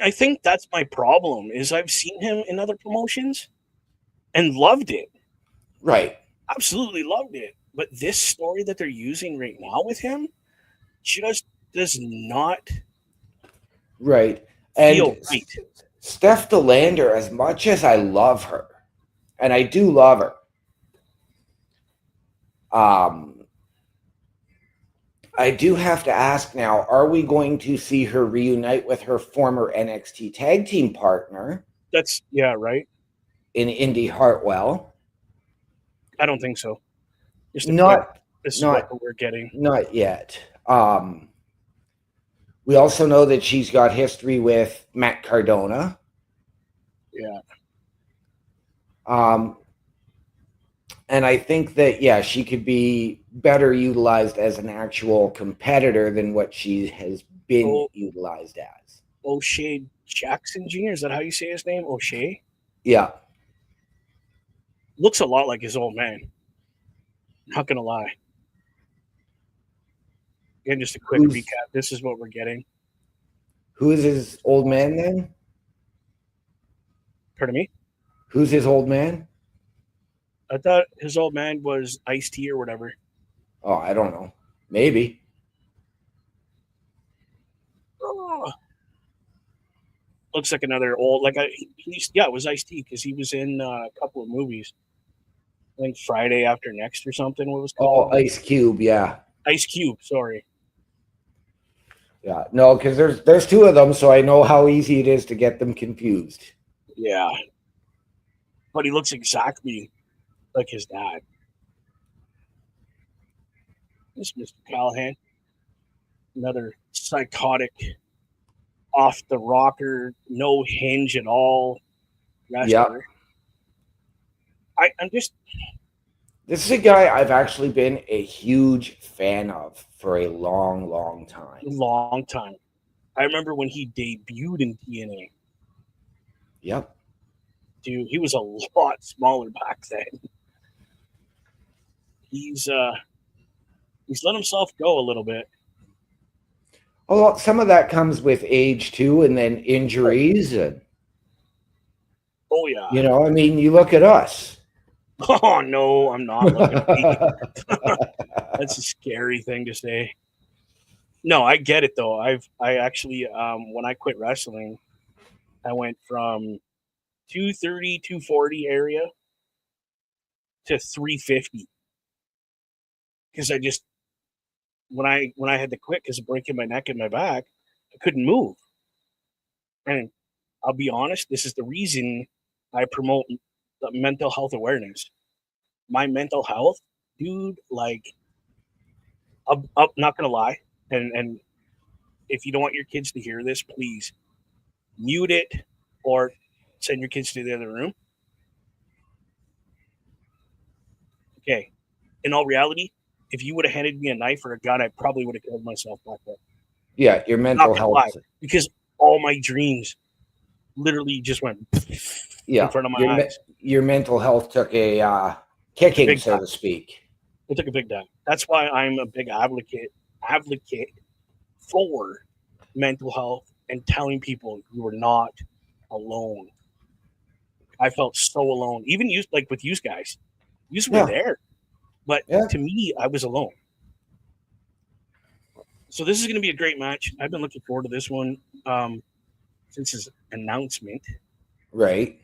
I think that's my problem. Is I've seen him in other promotions and loved it. Right. Absolutely loved it. But this story that they're using right now with him just does not Right. feel And right. Steph DeLander, as much as I love her, and I do love her, I do have to ask now, are we going to see her reunite with her former NXT tag team partner That's, yeah, right. in Indy Hartwell? I don't think so. Just a quick, Not this is not what we're getting. not yet. We also know that she's got history with Matt Cardona. Yeah. And I think that, yeah, she could be better utilized as an actual competitor than what she has been utilized as. O'Shea Jackson Jr., is that how you say his name? O'Shea? Yeah. Looks a lot like his old man. Not gonna lie. Again, just a quick recap. This is what we're getting. Who is his old man then? Pardon me? Who's his old man? I thought his old man was Ice-T or whatever. Oh, I don't know. Maybe. Oh. Looks like another old, like, it was Ice-T because he was in a couple of movies. I think Friday After Next or something. What was it called? Oh, Ice Cube, yeah. Ice Cube, sorry. Yeah, no, because there's two of them, so I know how easy it is to get them confused. Yeah. But he looks exactly like his dad. This is Mr. Callahan. Another psychotic, off the rocker, no hinge at all wrestler. Yeah. I'm just. This is a guy I've actually been a huge fan of for a long, long time. Long time. I remember when he debuted in TNA. Yep. Dude, he was a lot smaller back then. He's let himself go a little bit. Oh, some of that comes with age too, and then injuries, and oh yeah. You know, I mean, you look at us. Oh no, I'm not looking at me. That's a scary thing to say. No, I get it though. I actually when I quit wrestling, I went from 230, 240 area to 350. Because I just when I had to quit because of breaking my neck and my back, I couldn't move. And I'll be honest, this is the reason I promote the mental health awareness. My mental health, dude, like I'm not gonna lie, and if you don't want your kids to hear this, please mute it or send your kids to the other room. Okay. In all reality, if you would have handed me a knife or a gun, I probably would have killed myself back then. Yeah, your mental health. Lie, because all my dreams literally just went in front of my eyes. Your mental health took a kicking, so to speak. It took a big dive. That's why I'm a big advocate for mental health and telling people you are not alone. I felt so alone. Even you, like with you guys, you were there, but to me, I was alone. So this is going to be a great match. I've been looking forward to this one since his announcement. Right.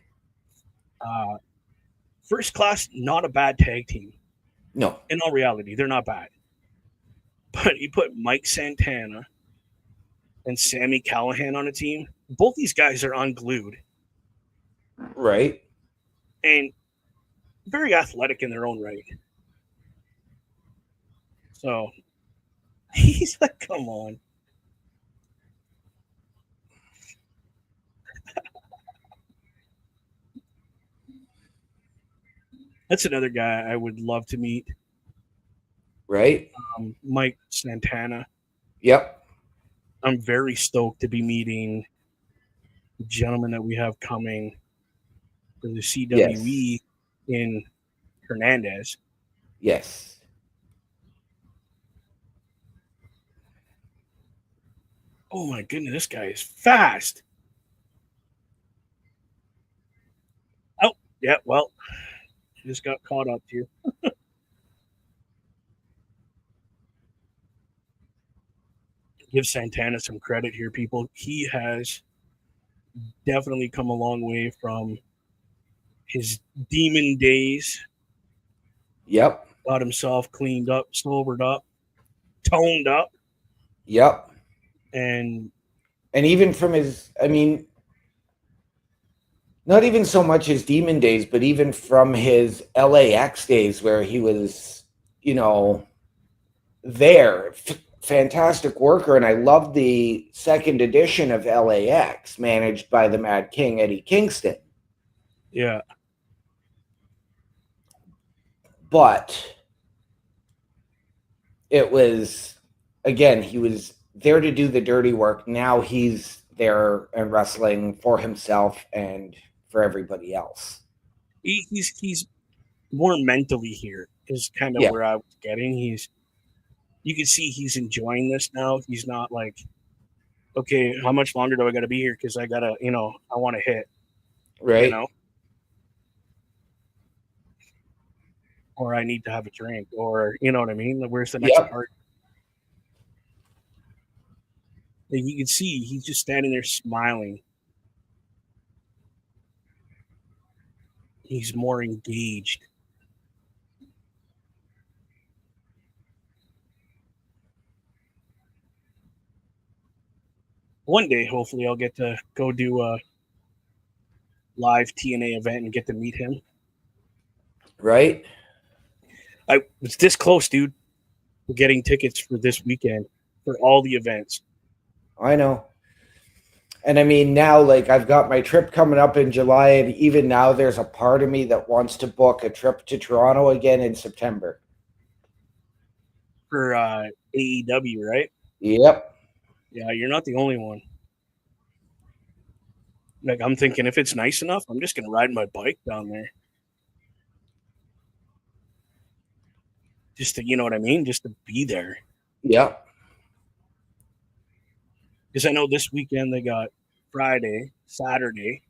First Class, not a bad tag team. No. In all reality, they're not bad. but he put Mike Santana and Sammy Callahan on a team. Both these guys are unglued Right. and very athletic in their own right. So he's like, come on. That's another guy I would love to meet. Right. Mike Santana. Yep. I'm very stoked to be meeting the gentleman that we have coming for the Yes. CWE in Hernandez. Yes. Oh my goodness, this guy is fast. Oh, yeah, well, just got caught up to. Give Santana some credit here, people. He has definitely come a long way from his demon days. Yep. Got himself cleaned up, sobered up, toned up, Yep. and And even from his, I mean, not even so much his demon days, but even from his LAX days where he was, there. Fantastic worker. And I love the second edition of LAX managed by the Mad King, Eddie Kingston. yeah, But it was, again, he was there to do the dirty work. Now he's there and wrestling for himself and for everybody else. he's more mentally here. Is kind of Yeah. where I was getting. You can see he's enjoying this now. He's not like, okay, how much longer do I got to be here? Because I gotta, I want to hit, Right. Or I need to have a drink, or you know what I mean. Where's the next Yep. part? And you can see he's just standing there smiling. He's more engaged. One day, hopefully, I'll get to go do a live TNA event and get to meet him. Right. I was this close, dude, to getting tickets for this weekend for all the events. I know. And I mean, now, like, I've got my trip coming up in July, and even now, there's a part of me that wants to book a trip to Toronto again in September. For AEW, right? Yep. Yeah, you're not the only one. Like, I'm thinking if it's nice enough, I'm just gonna ride my bike down there. Just to, you know what I mean? Just to be there. Yep. Because I know this weekend they got Friday, Saturday,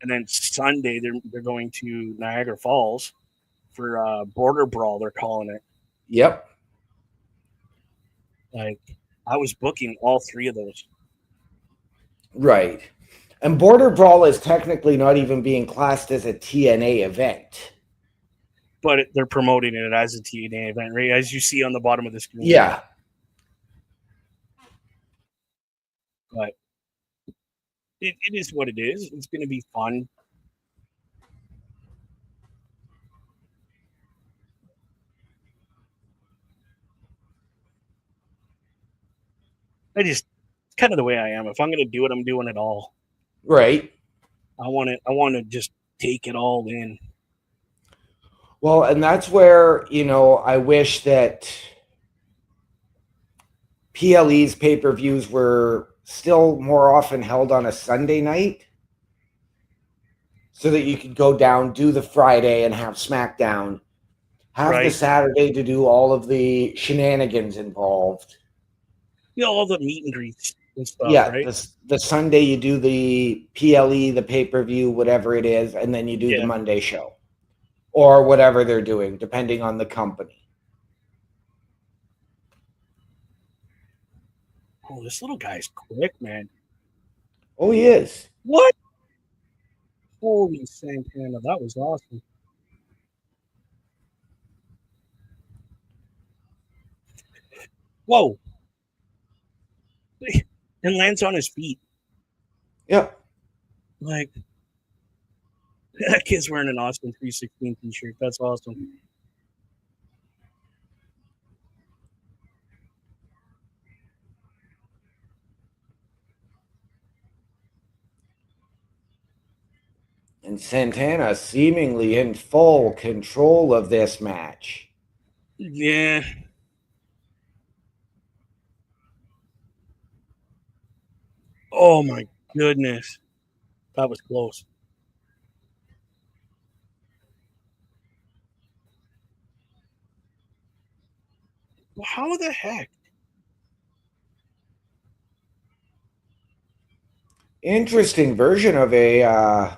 and then Sunday they're going to Niagara Falls for Border Brawl. They're calling it. Yep. Like, I was booking all three of those. Right. And Border Brawl is technically not even being classed as a TNA event. But they're promoting it as a TNA event, right? As you see on the bottom of the screen. Yeah. But it is what it is. It's going to be fun. It's kind of the way I am. If I'm going to do it, I'm doing it all. Right. I want to just take it all in. Well, and that's where, I wish that PLE's pay-per-views were still more often held on a Sunday night so that you could go down, do the Friday and have SmackDown, have the Saturday to do all of the shenanigans involved. All the meet and greets and stuff, yeah, right? The Sunday you do the PLE, the pay-per-view, whatever it is, and then you do the Monday show or whatever they're doing, depending on the company. Oh, this little guy's quick, man. Oh, he is. What? Holy Santana, that was awesome. Whoa. And lands on his feet. Yep. Like, that kid's wearing an Austin 316 t-shirt. That's awesome. And Santana seemingly in full control of this match. Yeah. Oh my goodness. That was close. Well, how the heck? Interesting version of a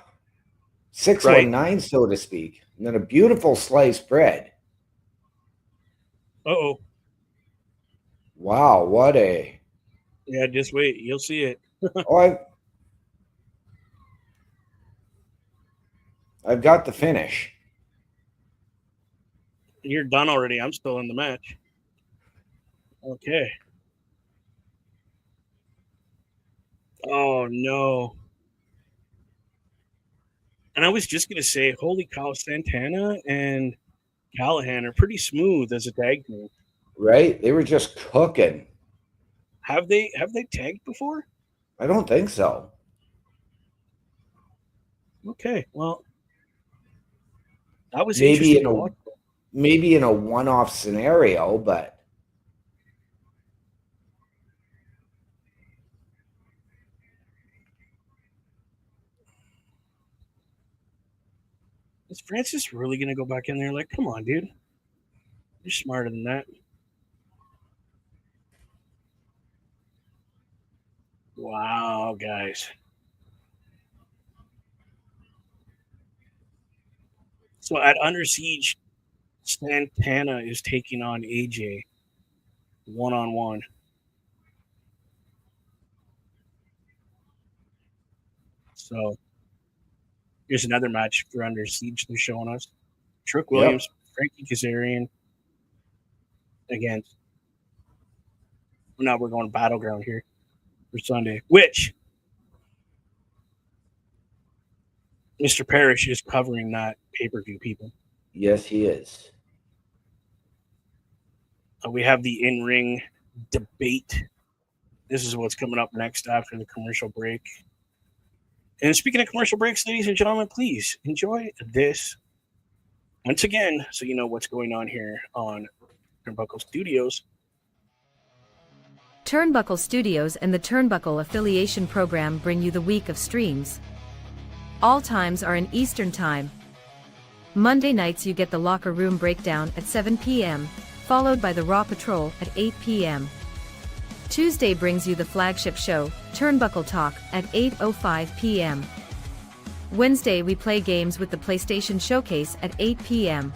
619, so to speak. And then a beautiful sliced bread. Uh-oh. Wow, what a... Yeah, just wait. You'll see it. Oh, I've got the finish. You're done already. I'm still in the match. Okay. Oh, no. And I was just going to say, holy cow, Santana and Callahan are pretty smooth as a tag team. Right? They were just cooking. Have they tagged before? I don't think so. Okay, well, that was Maybe interesting to watch. in a one-off scenario, but Is Francis really going to go back in there? Like, come on, dude. You're smarter than that. Wow, guys. So at Under Siege, Santana is taking on AJ one-on-one. So here's another match for Under Siege they're showing us. Trick Williams, Frankie Kazarian against. Now we're going Battleground here for Sunday, which Mr. Parrish is covering that pay-per-view, people. yes, he is. We have the in-ring debate. This is what's coming up next after the commercial break. And speaking of commercial breaks, ladies and gentlemen, please enjoy this once again so you know what's going on here on Turnbuckle Studios. Turnbuckle Studios and the Turnbuckle Affiliation Program bring you the week of streams. All times are in Eastern Time. Monday nights you get the Locker Room Breakdown at 7 p.m., followed by the Raw Patrol at 8 p.m. Tuesday brings you the flagship show, Turnbuckle Talk, at 8:05 p.m. Wednesday we play games with the PlayStation Showcase at 8 p.m.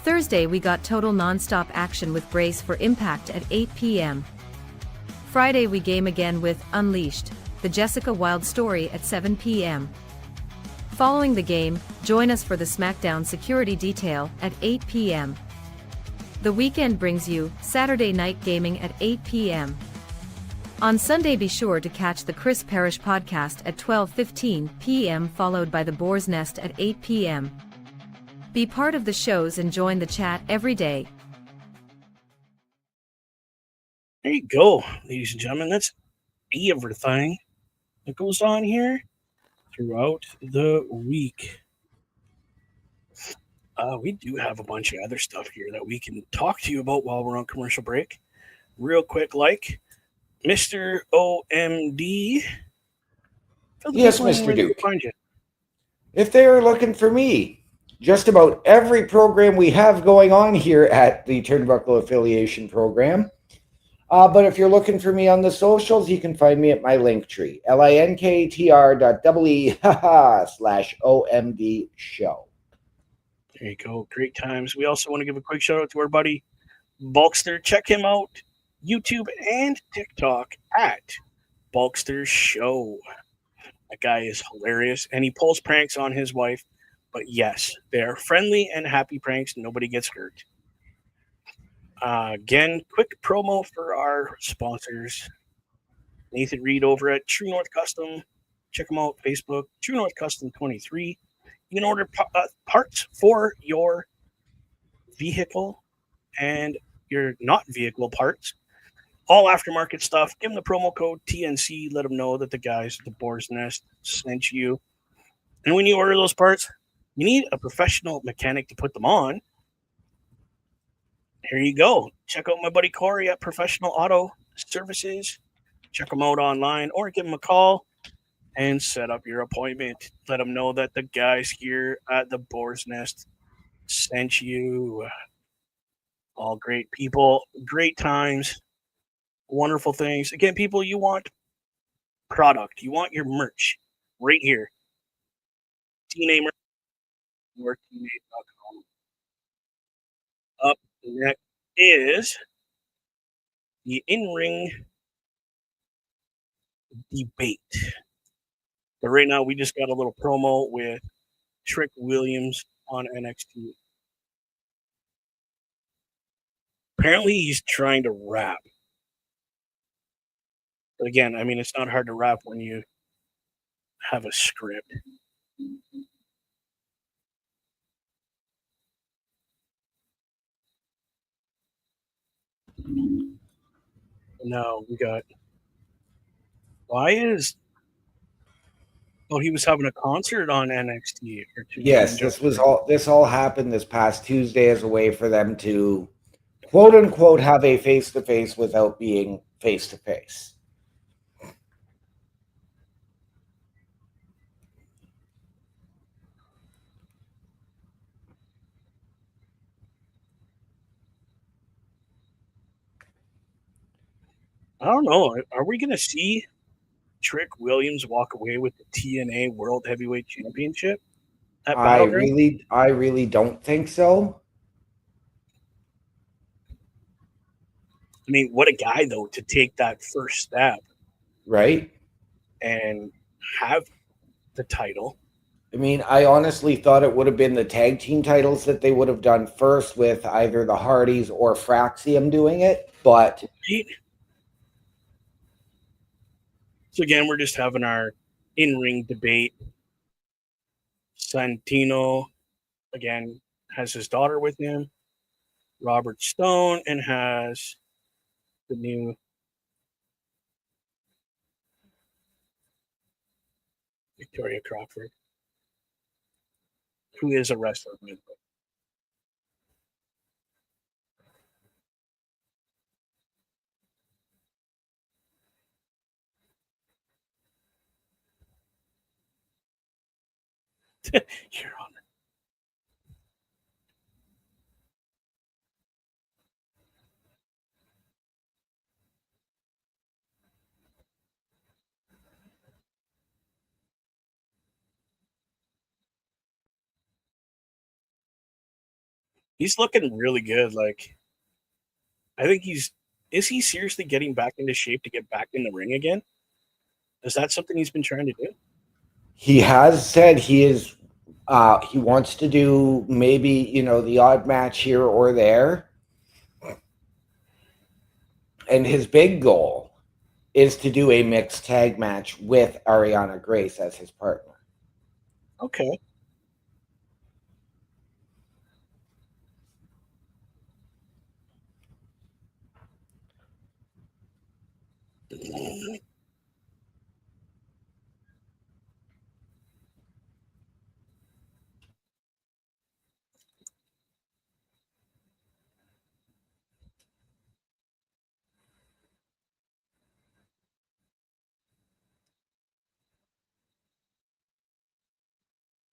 Thursday we got total non-stop action with Brace for Impact at 8 p.m. Friday we game again with Unleashed, the Jessica Wilde story at 7 p.m. Following the game, join us for the SmackDown Security Detail at 8 p.m. The weekend brings you Saturday Night Gaming at 8 p.m. On Sunday be sure to catch the Chris Parrish podcast at 12:15 p.m. followed by the Boar's Nest at 8 p.m. Be part of the shows and join the chat every day. There you go, ladies and gentlemen. That's everything that goes on here throughout the week. We do have a bunch of other stuff here that we can talk to you about while we're on commercial break. Real quick, like Mr. OMD. Yes, Mr. Duke. Find you. If they are looking for me, just about every program we have going on here at the Turnbuckle Affiliation Program. But if you're looking for me on the socials, you can find me at my link tree, linktr.ee/OMD show. There you go. Great times. We also want to give a quick shout out to our buddy Bulkster. Check him out, YouTube and TikTok at Bulkster Show. That guy is hilarious, and he pulls pranks on his wife. But yes, they're friendly and happy pranks. Nobody gets hurt. Again, quick promo for our sponsors. Nathan Reed over at True North Custom. Check them out, Facebook, True North Custom 23. You can order parts for your vehicle and your not vehicle parts. All aftermarket stuff. Give them the promo code TNC. Let them know that the guys at the Boar's Nest sent you. And when you order those parts, you need a professional mechanic to put them on. Here you go. Check out my buddy Corey at Professional Auto Services. Check them out online or give them a call and set up your appointment. Let them know that the guys here at the Boar's Nest sent you. All great people, great times, wonderful things. Again, people, you want product, you want your merch right here. TNA merch, or TNA.com. Up next is the in-ring debate. But right now, we just got a little promo with Trick Williams on NXT. Apparently, he's trying to rap. But again, I mean, it's not hard to rap when you have a script. No, we got. Why is? Oh, he was having a concert on NXT or two. Yes, this all happened this past Tuesday as a way for them to quote unquote have a face to face without being face to face. I don't know. Are we going to see Trick Williams walk away with the TNA World Heavyweight Championship at Battleground? I really don't think so. I mean, what a guy though to take that first step, right? And have the title. I mean, I honestly thought it would have been the tag team titles that they would have done first with either the Hardys or Fraxium doing it, but right? So again, we're just having our in-ring debate. Santino, again, has his daughter with him, Robert Stone, and has the new Victoria Crawford, who is a wrestler. You're on. He's looking really good. Like, I think is he seriously getting back into shape to get back in the ring again? Is that something he's been trying to do? he has said he wants to do maybe, the odd match here or there. And his big goal is to do a mixed tag match with Ariana Grace as his partner. Okay.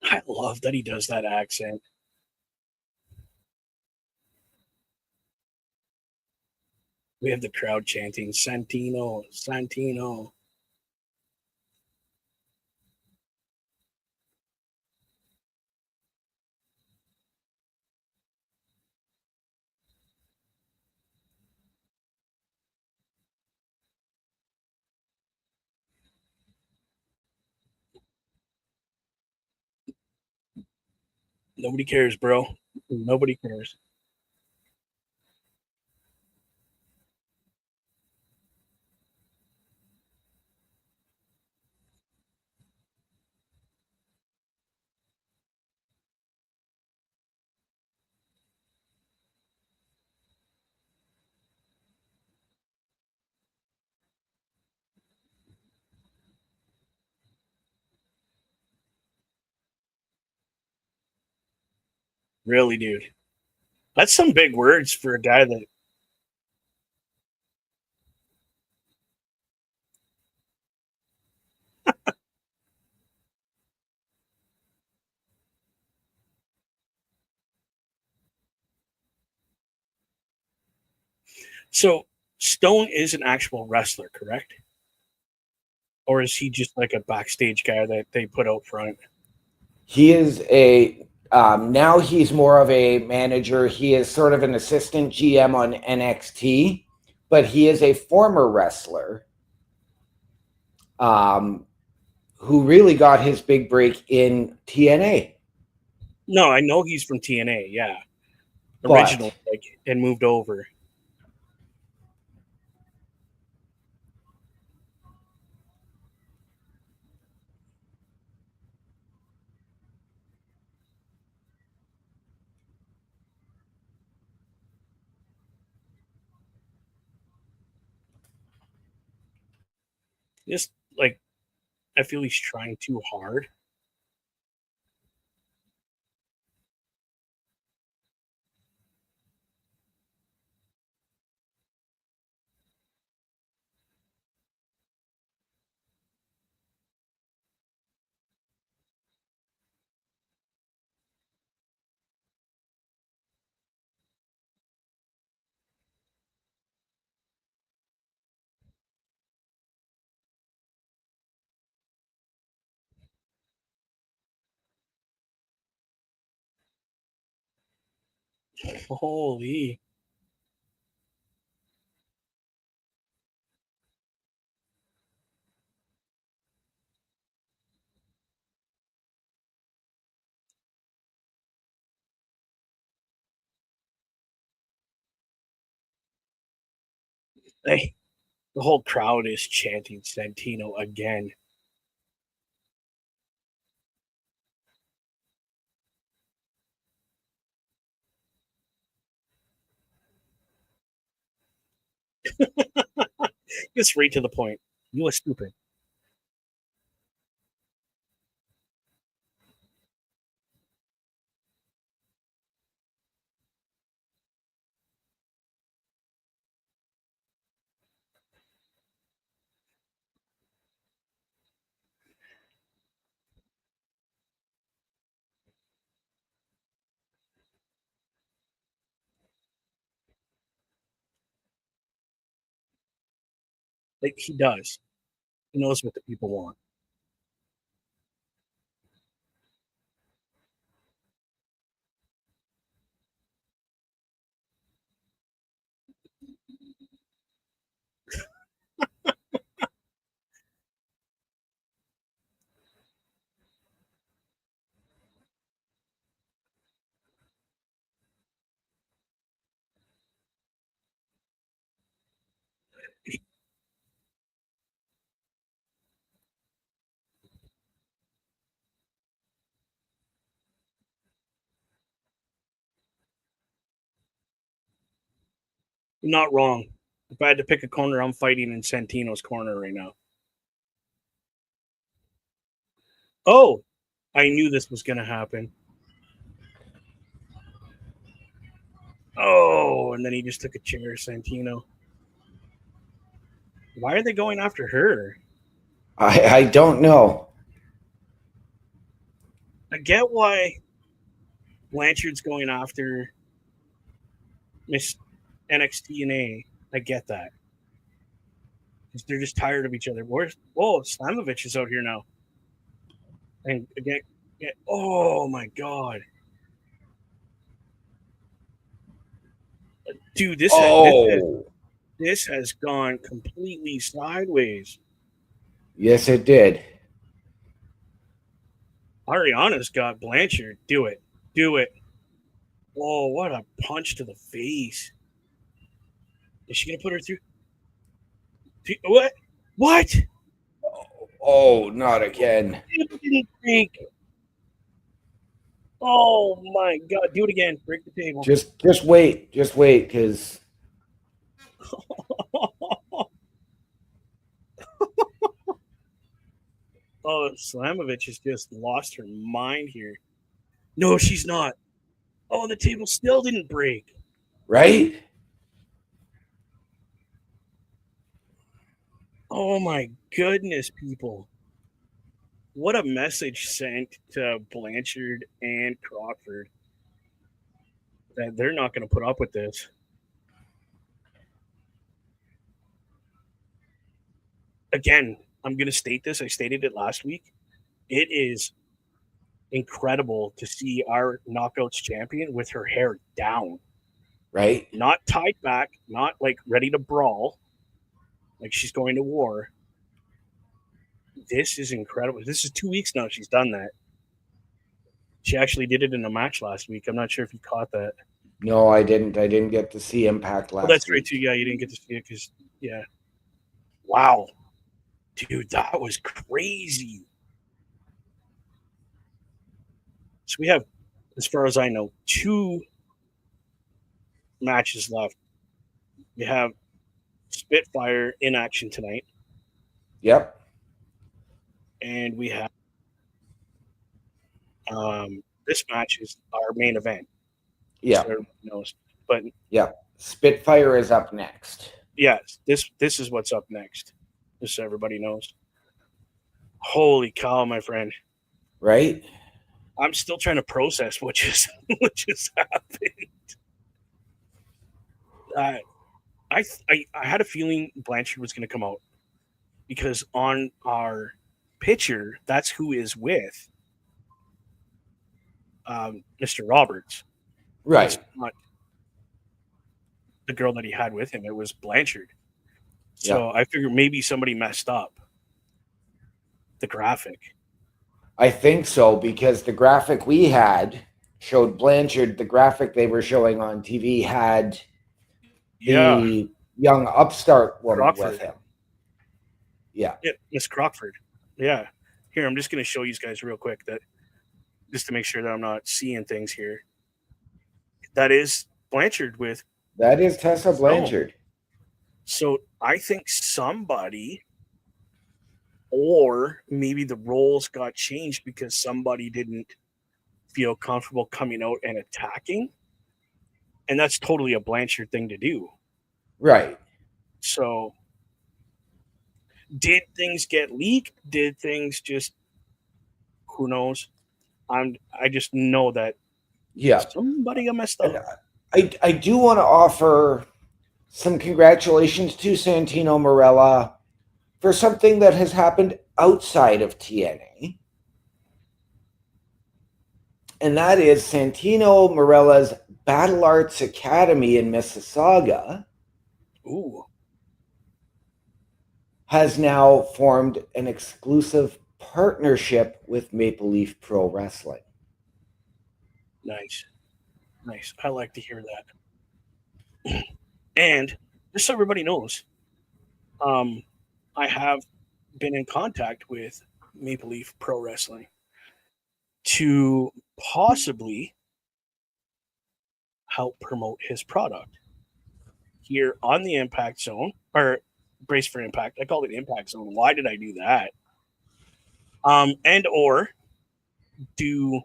I love that he does that accent. We have the crowd chanting Santino, Santino. Nobody cares, bro. Nobody cares. Really, dude. That's some big words for a guy that. So Stone is an actual wrestler, correct? Or is he just like a backstage guy that they put out front? He is now he's more of a manager. He is sort of an assistant GM on NXT, but he is a former wrestler who really got his big break in TNA. No, I know he's from TNA. Yeah, original, But like, and moved over. Just like I feel he's trying too hard. Holy. Hey, the whole crowd is chanting Santino again. Just right to the point. You are stupid. Like he does. He knows what the people want. You're not wrong. If I had to pick a corner, I'm fighting in Santino's corner right now. Oh, I knew this was going to happen. Oh, and then he just took a chair, Santino. Why are they going after her? I don't know. I get why Blanchard's going after Miss NXT and A. I get that. They're just tired of each other. Where's Slamovich is out here now. And again, oh my god. Dude, Oh, this has gone completely sideways. yes, it did. Ariana's got Blanchard. Do it. Do it. Oh, what a punch to the face. Is she going to put her through? What? What? Oh, not again. Oh my god. Do it again. Break the table. Just wait. Just wait, because Oh, Slamovich has just lost her mind here. No, she's not. Oh, the table still didn't break. right? Oh my goodness, people. What a message sent to Blanchard and Crawford that they're not going to put up with this. Again, I'm going to state this. I stated it last week. It is incredible to see our knockouts champion with her hair down, Right? not tied back, not like ready to brawl, like she's going to war. This is incredible. This is 2 weeks now she's done that. She actually did it in a match last week. I'm not sure if you caught that. No, I didn't. I didn't get to see Impact Oh, last that's right week. too. Yeah, you didn't get to see it because yeah. Wow, dude, that was crazy. So we have, as far as I know, 2 matches left. We have Spitfire in action tonight, Yep. and we have this match is our main event. Yeah. So everybody knows. But Yeah. Spitfire is up next. yes, this is what's up next. Just so everybody knows. Holy cow, my friend! Right? I'm still trying to process what just what just happened. I had a feeling Blanchard was going to come out because on our picture, that's who is with Mr. Roberts. Right. It's not the girl that he had with him. It was Blanchard. So Yeah. I figured maybe somebody messed up the graphic. I think so because the graphic we had showed Blanchard. The graphic they were showing on TV had Yeah, the young upstart woman with Crockford. him. Yeah. Yeah, Miss Crockford. Yeah. Here, I'm just going to show you guys real quick that just to make sure that I'm not seeing things here. That is Blanchard with That is Tessa Blanchard. So I think somebody, or maybe the roles got changed because somebody didn't feel comfortable coming out and attacking. And that's totally a Blanchard thing to do. Right. So did things get leaked? Did things just, who knows? I just know that Yeah. somebody got messed And up. I do want to offer some congratulations to Santino Marella for something that has happened outside of TNA. And that is Santino Marella's Battle Arts Academy in Mississauga Ooh, has now formed an exclusive partnership with Maple Leaf Pro Wrestling. nice. Nice. I like to hear that. And just so everybody knows, I have been in contact with Maple Leaf Pro Wrestling to possibly help promote his product here on the Impact Zone or Brace for Impact. I called it Impact Zone. Why did I do that? And or do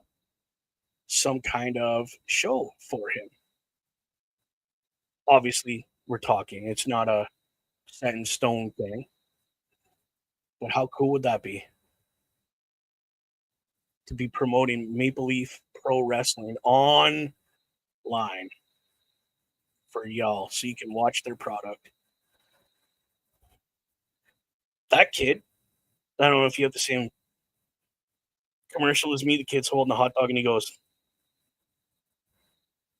some kind of show for him. Obviously, we're talking. It's not a set in stone thing. But how cool would that be? To be promoting Maple Leaf Pro Wrestling online for y'all so you can watch their product. That kid, I don't know if you have the same commercial as me. The kid's holding a hot dog and he goes,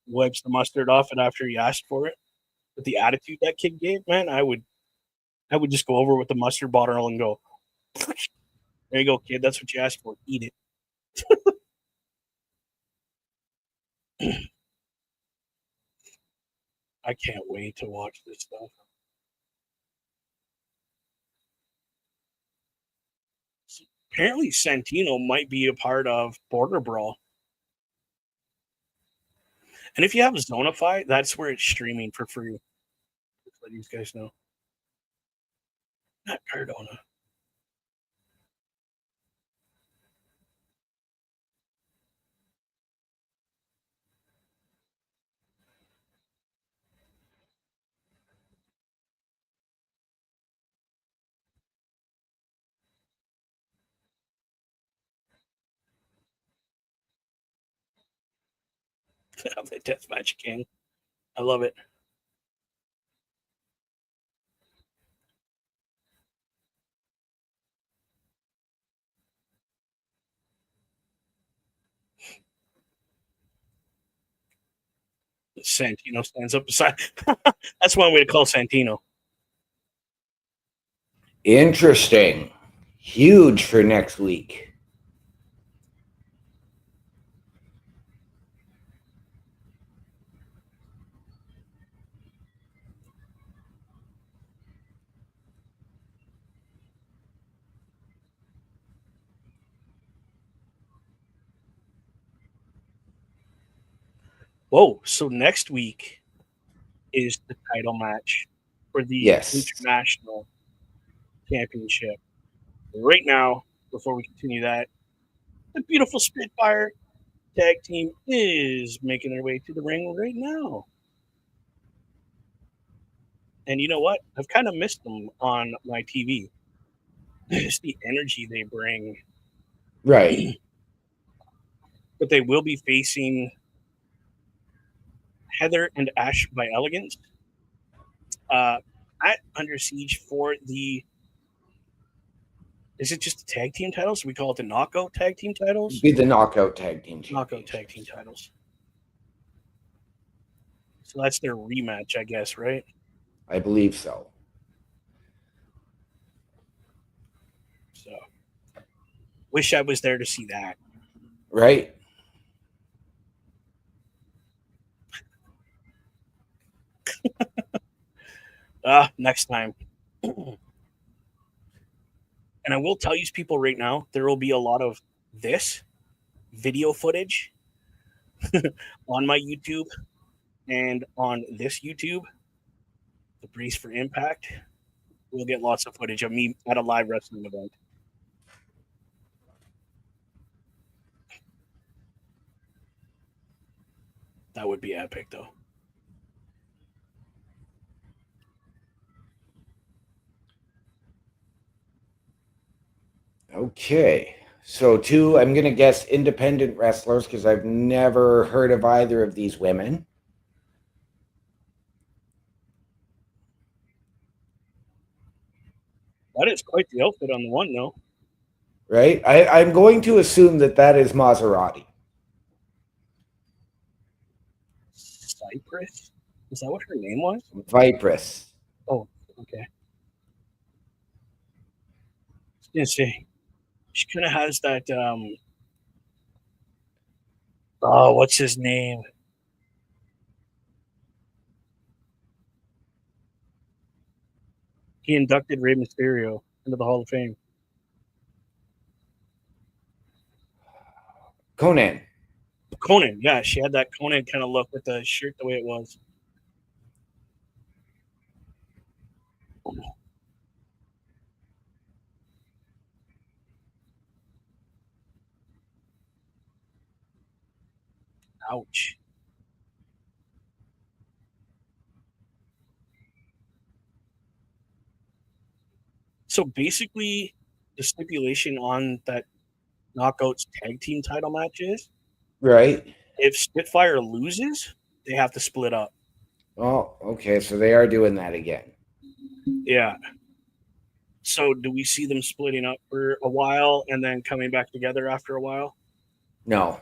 wipes the mustard off it after he asked for it. But the attitude that kid gave, man, I would just go over with the mustard bottle and go, there you go, kid. That's what you asked for. Eat it. I can't wait to watch this stuff. Apparently, Santino might be a part of Border Brawl. And if you have Zonify, that's where it's streaming for free. Just let these guys know. Not Cardona. The Deathmatch King. I love it. Santino stands up beside. That's one way to call Santino. Interesting. Huge for next week. Whoa! So next week is the title match for the Yes. International Championship. Right now, before we continue that, the beautiful Spitfire tag team is making their way to the ring right now. And you know what? I've kind of missed them on my TV. Just the energy they bring. Right. But they will be facing Heather and Ash by Elegance at Under Siege for the. Is it just the tag team titles? We call it the Knockout Tag Team titles? Be the Knockout Tag Team Knockout Tag Team titles. So that's their rematch, I guess, right? I believe so. So, wish I was there to see that. Right? Next time. And I will tell you people right now, there will be a lot of this video footage on my YouTube and on this YouTube, the Brace for Impact. We'll get lots of footage of me at a live wrestling event. That would be epic, though. Okay. So, two, I'm going to guess independent wrestlers because I've never heard of either of these women. That is quite the outfit on the one, though. Right? I'm going to assume that that is Maserati. Cypress? Is that what her name was? Vipress. Oh, okay. I was going to say, she kind of has that, oh, what's his name? He inducted Rey Mysterio into the Hall of Fame. Conan. Conan, yeah, she had that Conan kind of look with the shirt the way it was. Ouch. So basically, the stipulation on that Knockouts tag team title match is Right? if Spitfire loses, they have to split up. Oh, okay. So they are doing that again. Yeah. So do we see them splitting up for a while and then coming back together after a while? No.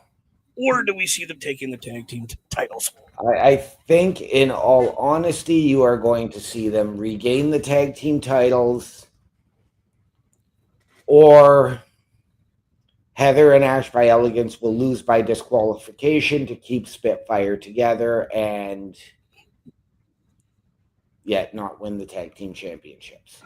Or do we see them taking the tag team titles? I think, in all honesty, you are going to see them regain the tag team titles, or Heather and Ash by Elegance will lose by disqualification to keep Spitfire together and yet not win the tag team championships.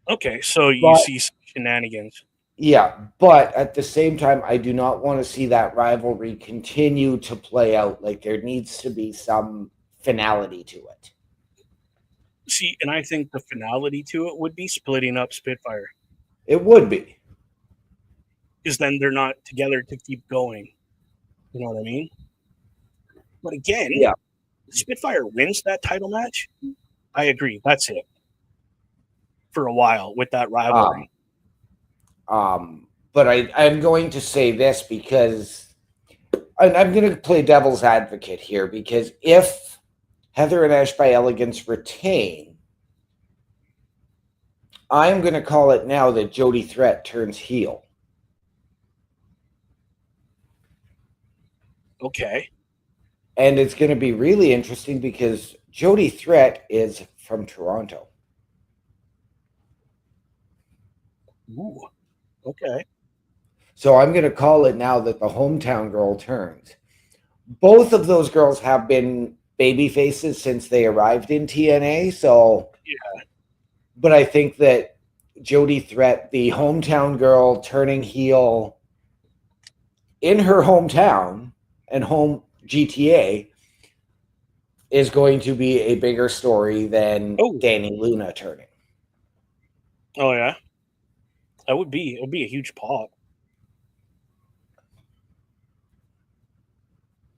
Okay, so you see shenanigans. Yeah, but at the same time, I do not want to see that rivalry continue to play out. Like, there needs to be some finality to it. See, and I think the finality to it would be splitting up Spitfire. It would be. Because then they're not together to keep going. You know what I mean? But again, Yeah. Spitfire wins that title match. I agree. That's it. For a while with that rivalry. But I'm going to say this because And I'm going to play devil's advocate here because if Heather and Ash by Elegance retain, I'm going to call it now that Jody Threat turns heel. Okay. And it's going to be really interesting because Jody Threat is from Toronto. Ooh. Okay. So I'm going to call it now that the hometown girl turns. Both of those girls have been baby faces since they arrived in TNA. So, Yeah. but I think that Jody Threat, the hometown girl turning heel in her hometown and home GTA, is going to be a bigger story than Oh. Danny Luna turning. Oh yeah. It would be a huge pop.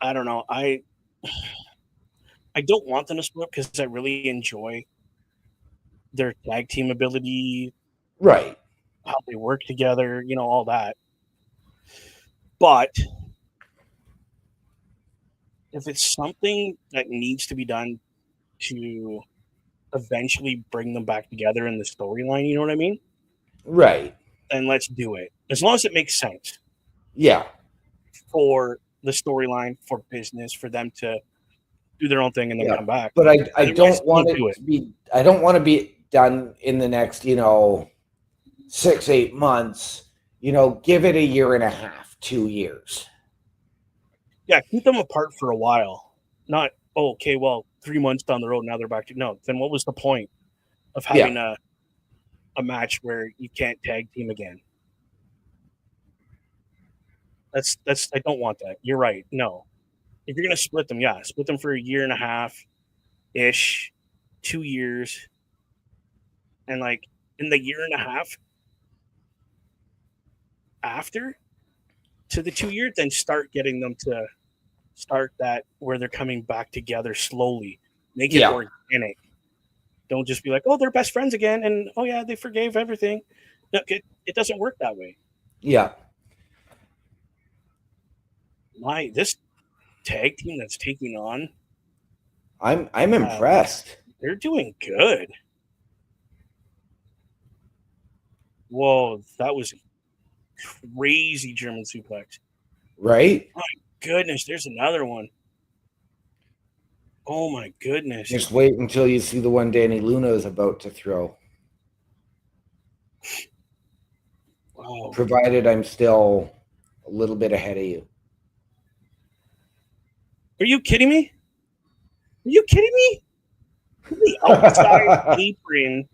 I don't know. I don't want them to split because I really enjoy their tag team ability, Right. how they work together, all that. But if it's something that needs to be done to eventually bring them back together in the storyline, you know what I mean? Right. Then let's do it. As long as it makes sense Yeah. for the storyline, for business, for them to do their own thing and then Yeah. come back. But I Otherwise, don't want don't it do it. to be, I don't want to be done in the next, 6-8 months. Give it a year and a half, 2 years. Yeah, keep them apart for a while. Not, oh, okay, well, 3 months down the road, now they're back to no. Then what was the point of having Yeah. a match where you can't tag team again? That's I don't want that. You're right. No. If you're gonna split them, yeah, split them for a year and a half ish, 2 years, and like in the year and a half after to the 2 years, then start getting them to start that where they're coming back together slowly. Make it Yeah. organic. Don't just be like, oh, they're best friends again, and oh yeah, they forgave everything. No, it doesn't work that way. Yeah. This tag team that's taking on, I'm impressed. they're doing good. Whoa, that was a crazy German suplex. Right? My goodness, there's another one. Oh my goodness. Just wait until you see the one Danny Luna is about to throw. Wow. Provided I'm still a little bit ahead of you. Are you kidding me? Are you kidding me? The outside apron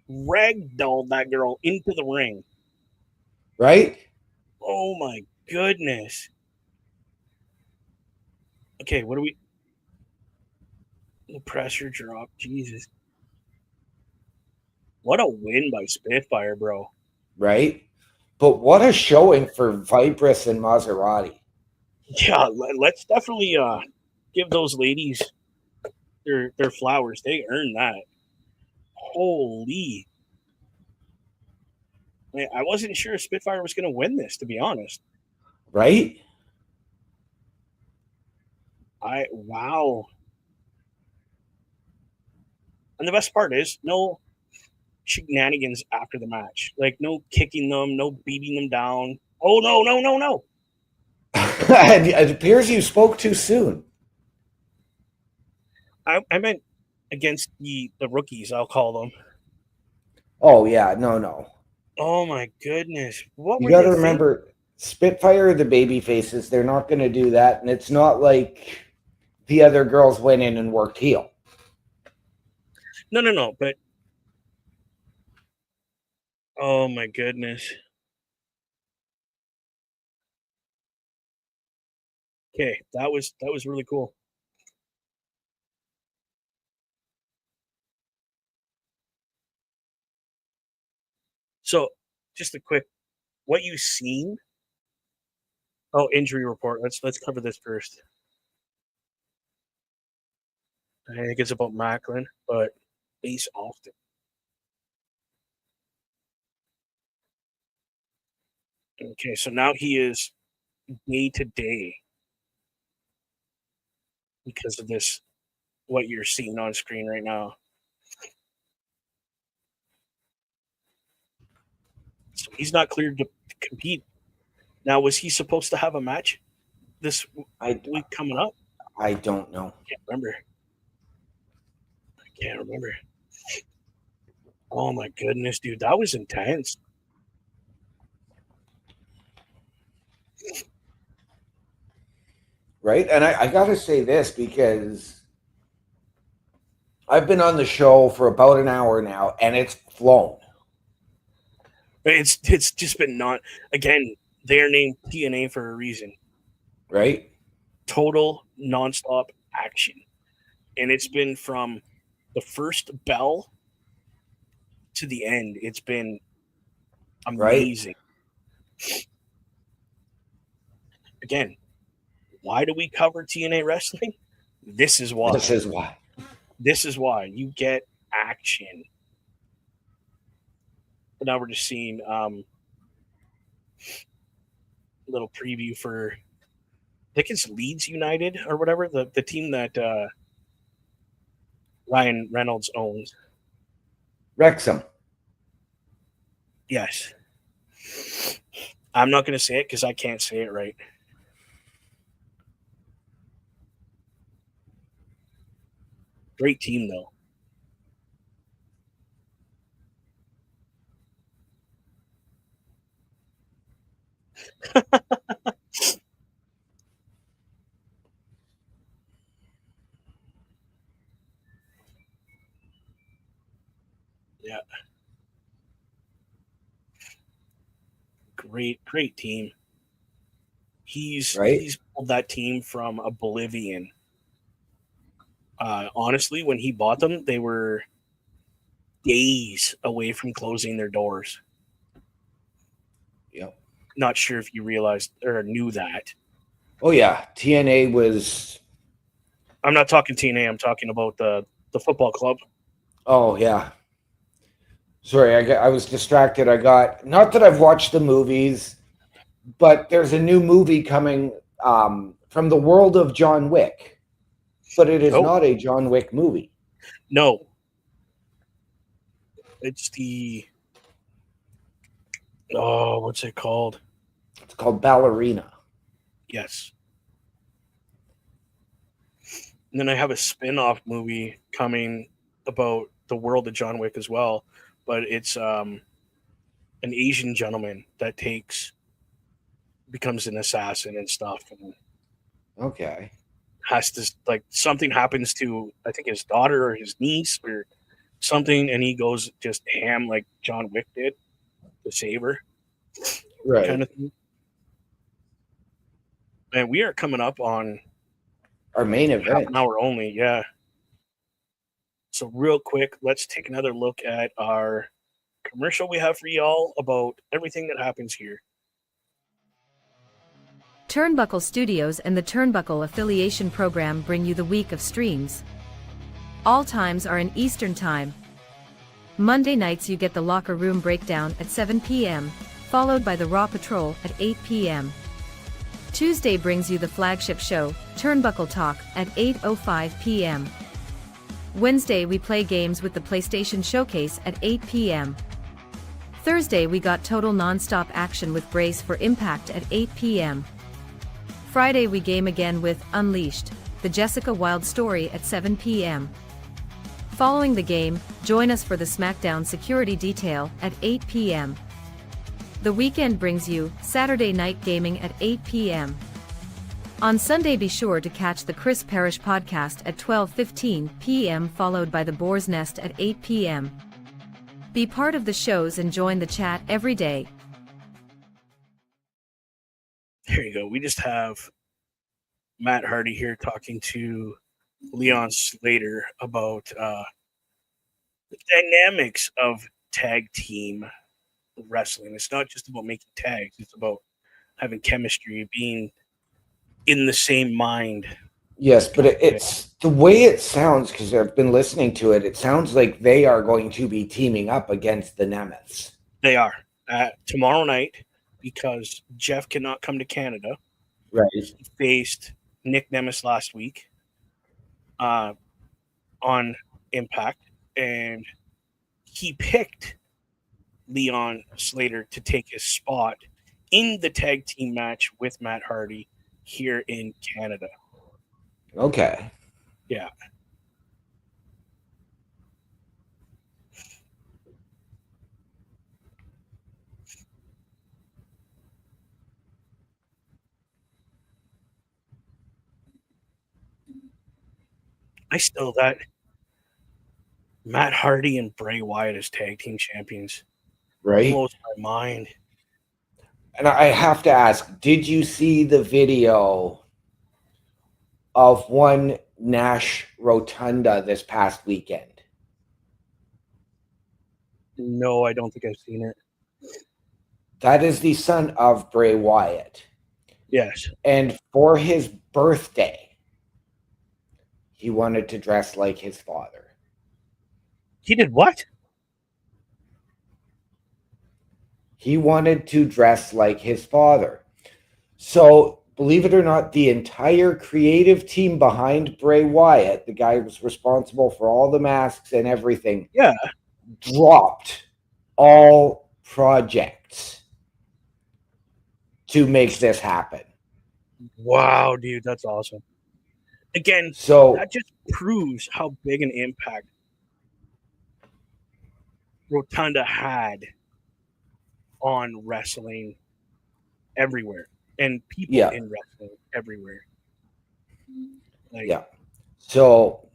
ragdolled that girl into the ring. Right? Oh my goodness. Okay, what do we? The pressure drop. Jesus. What a win by Spitfire, bro. Right? But what a showing for Vibress and Maserati. Yeah, let's definitely give those ladies their flowers. They earned that. Holy. Man, I wasn't sure Spitfire was going to win this, to be honest. Right? Wow. And the best part is no shenanigans after the match. Like no kicking them, no beating them down. Oh no. It appears you spoke too soon. I meant against the rookies, I'll call them. Oh, yeah. No. Oh my goodness. What You were got to they remember, Spitfire, the baby faces, they're not going to do that. And it's not like the other girls went in and worked heel. No. But oh my goodness. Okay, that was really cool. So, just a quick, what you seen? Oh, injury report. Let's cover this first. I think it's about Macklin, but Ace Austin. Okay, so now he is day to day because of this, what you're seeing on screen right now. So he's not cleared to compete. Now, was he supposed to have a match this I week coming up? I don't know. Can't remember. I can't remember. Oh my goodness, dude, that was intense. Right? And I got to say this because I've been on the show for about an hour now and it's flown. It's just been not, again, they're named TNA for a reason. Right? Total nonstop action. And it's been from the first bell to the end. It's been amazing. Right? Again, why do we cover TNA wrestling? This is why. This is why. This is why. You get action. But now we're just seeing a little preview for, I think it's Leeds United or whatever, the team that Ryan Reynolds owns. Wrexham. Yes. I'm not going to say it because I can't say it right. Great team, though. Yeah. Great team. He's pulled that team from oblivion. Honestly, when he bought them, they were days away from closing their doors. Yep. Not sure if you realized or knew that. Oh yeah, TNA was. I'm not talking TNA. I'm talking about the football club. Oh yeah. Sorry, I was distracted. I got, not that I've watched the movies, but there's a new movie coming from the world of John Wick, but it is not a John Wick movie. No. It's the, what's it called? It's called Ballerina. Yes. And then I have a spin-off movie coming about the world of John Wick as well, but it's an Asian gentleman that becomes an assassin and stuff, and okay, has to, like, something happens to, I think, his daughter or his niece or something, and he goes just ham like John Wick did to save her, right? Kind of thing. And we are coming up on our main event, half an hour only, yeah. So real quick, let's take another look at our commercial we have for y'all about everything that happens here. Turnbuckle Studios and the Turnbuckle Affiliation Program bring you the week of streams. All times are in Eastern Time. Monday nights you get the Locker Room Breakdown at 7 p.m., followed by the Raw Patrol at 8 p.m. Tuesday brings you the flagship show, Turnbuckle Talk, at 8:05 p.m. Wednesday we play games with the PlayStation Showcase at 8 p.m. Thursday we got total non-stop action with Brace for Impact at 8 p.m. Friday we game again with Unleashed, the Jessica Wilde story at 7 p.m. Following the game, join us for the SmackDown Security Detail at 8 p.m. The weekend brings you Saturday Night Gaming at 8 p.m. On Sunday be sure to catch the Chris Parrish podcast at 12:15 p.m. followed by the Boar's Nest at 8 p.m. Be part of the shows and join the chat every day. There you go. We just have Matt Hardy here talking to Leon Slater about the dynamics of tag team wrestling. It's not just about making tags. It's about having chemistry, being in the same mind. Yes, but it's the way it sounds, because I've been listening to it. It sounds like they are going to be teaming up against the Nemeths. They are tomorrow night, because Jeff cannot come to Canada. Right. He faced Nick Nemes last week on Impact, and he picked Leon Slater to take his spot in the tag team match with Matt Hardy here in Canada. Okay. Yeah. I still that Matt Hardy and Bray Wyatt as tag team champions Right. blows my mind. And I have to ask, did you see the video of one Nash Rotunda this past weekend? No, I don't think I've seen it. That is the son of Bray Wyatt. Yes. And for his birthday, he wanted to dress like his father. He did what? He wanted to dress like his father. So, believe it or not, the entire creative team behind Bray Wyatt, the guy who was responsible for all the masks and everything, Yeah. dropped all projects to make this happen. Wow, dude, that's awesome. Again, So, that just proves how big an impact Rotunda had on wrestling everywhere and people Yeah. in wrestling everywhere. Like, yeah. So,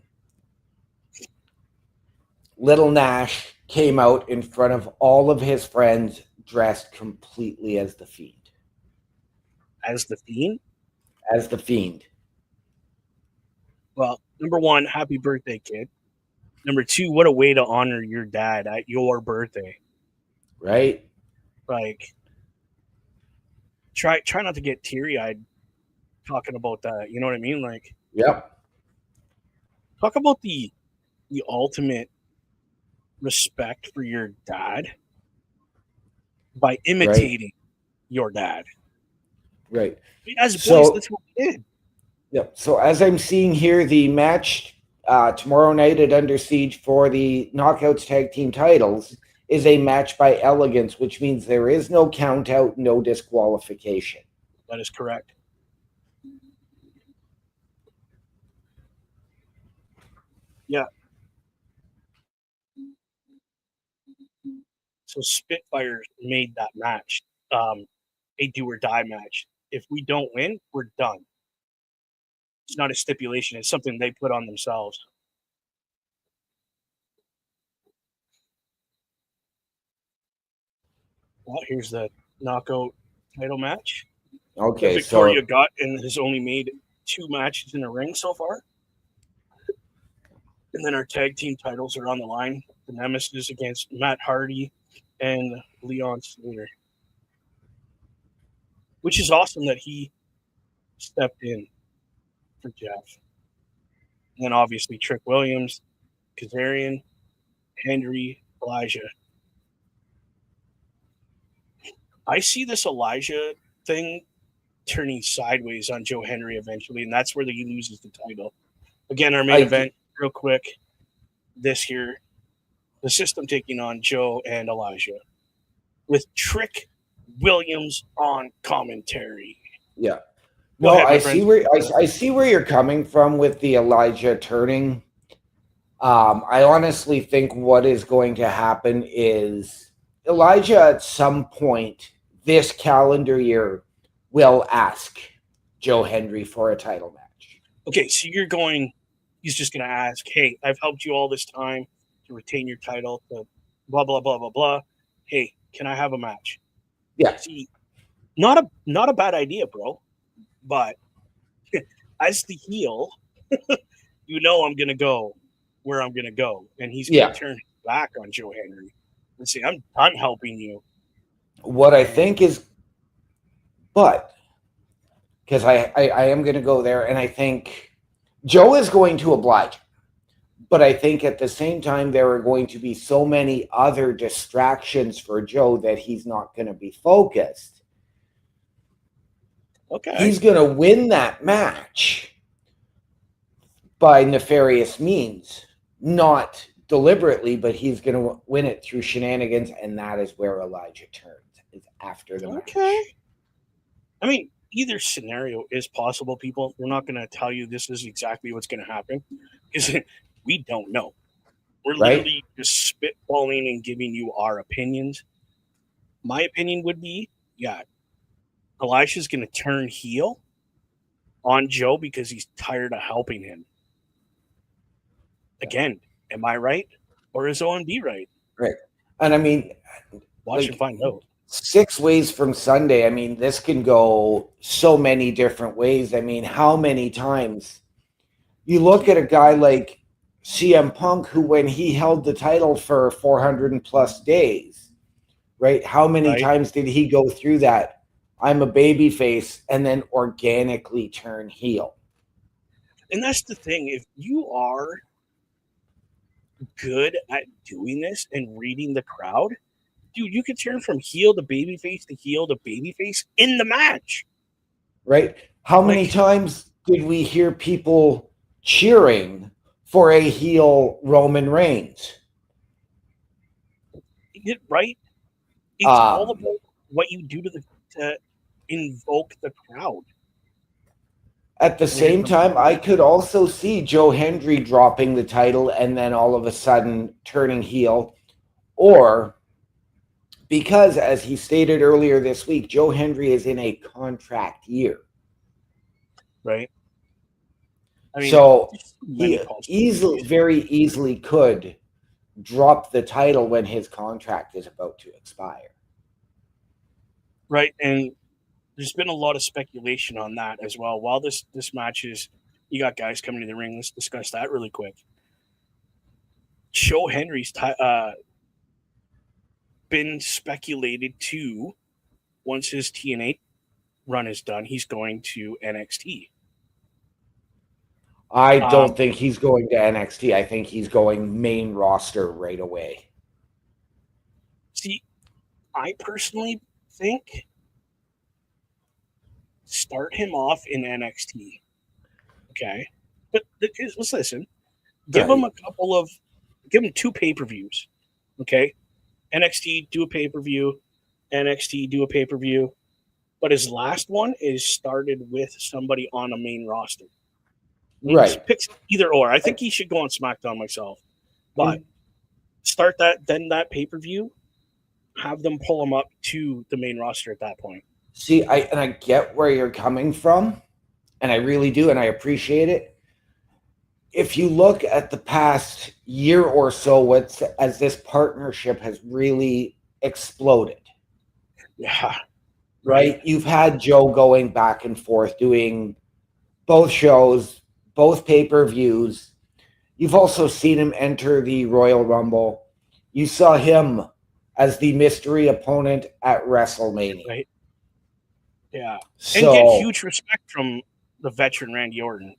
Little Nash came out in front of all of his friends dressed completely as the Fiend. as the Fiend. As the Fiend. Well, number one, happy birthday, kid. Number two, what a way to honor your dad at your birthday. Right? Like, try not to get teary eyed talking about that. You know what I mean? Like, Yep. talk about the ultimate respect for your dad by imitating your dad. Right. As boys, So- that's what we did. Yep. So as I'm seeing here, the match tomorrow night at Under Siege for the Knockouts Tag Team titles is a match by elegance, which means there is no count out, no disqualification. That is correct. Yeah. So Spitfire made that match a do or die match. If we don't win, we're done. It's not a stipulation. It's something they put on themselves. Well, here's the knockout title match. Okay, Victoria so got and has only made 2 matches in the ring so far. And then our tag team titles are on the line. The Nemesis against Matt Hardy and Leon Slater. Which is awesome that he stepped in for Jeff. And then obviously Trick Williams, Kazarian, Henry, Elijah. I see this Elijah thing turning sideways on Joe Henry eventually, and that's where he loses the title. Again, our main event, real quick, this year, the System taking on Joe and Elijah with Trick Williams on commentary. yeah. Go No, ahead, my I friend. see where I see where you're coming from with the Elijah turning. I honestly think what is going to happen is Elijah at some point this calendar year will ask Joe Henry for a title match. Okay, so you're going, he's just going to ask, hey, I've helped you all this time to retain your title, to blah, blah, blah, blah, blah. Hey, can I have a match? Yeah. See, not a bad idea, bro. But as the heel, you know I'm going to go where I'm going to go. And he's going to turn his back on Joe Henry and say, I'm helping you. What I think is, but because I am going to go there, and I think Joe is going to oblige. But I think at the same time, there are going to be so many other distractions for Joe that he's not going to be focused. Okay. He's going to win that match by nefarious means, not deliberately, but he's going to win it through shenanigans, and that is where Elijah turns, is after the Okay. match. I mean, either scenario is possible, people. We're not going to tell you this is exactly what's going to happen because we don't know. We're Right? literally just spitballing and giving you our opinions. My opinion would be, yeah, Elisha's going to turn heel on Joe because he's tired of helping him. Again, am I right? Or is OMB right? Right. And I mean, Watch and find out. 6 ways from Sunday. I mean, this can go so many different ways. I mean, how many times you look at a guy like CM Punk, who, when he held the title for 400 and plus days, right? How many Right. times did he go through that? I'm a baby face, and then organically turn heel. And that's the thing. If you are good at doing this and reading the crowd, dude, you could turn from heel to babyface in the match. Right? How many Like, times did we hear people cheering for a heel Roman Reigns? right? It's all about what you do to invoke the crowd. At the same time, I could also see Joe Hendry dropping the title and then all of a sudden turning heel. Or because, as he stated earlier this week, Joe Hendry is in a contract year. Right. I mean, So many he very easily could drop the title when his contract is about to expire. Right. And there's been a lot of speculation on that as well. While this match is, you got guys coming to the ring. Let's discuss that really quick. Joe Henry's been speculated to, once his TNA run is done, he's going to NXT. I don't think he's going to NXT. I think he's going main roster right away. See, I personally think start him off in NXT. Okay. But let's listen. Give him give him 2 pay-per-views. Okay. NXT, do a pay-per-view. NXT, do a pay-per-view. But his last one is started with somebody on a main roster. He picks either or. I think he should go on SmackDown myself. But start then that pay-per-view, have them pull him up to the main roster at that point. See, I get where you're coming from, and I really do, and I appreciate it. If you look at the past year or so, as this partnership has really exploded. Yeah. Right? You've had Joe going back and forth doing both shows, both pay-per-views. You've also seen him enter the Royal Rumble. You saw him as the mystery opponent at WrestleMania. Right. Yeah. So, and get huge respect from the veteran Randy Orton.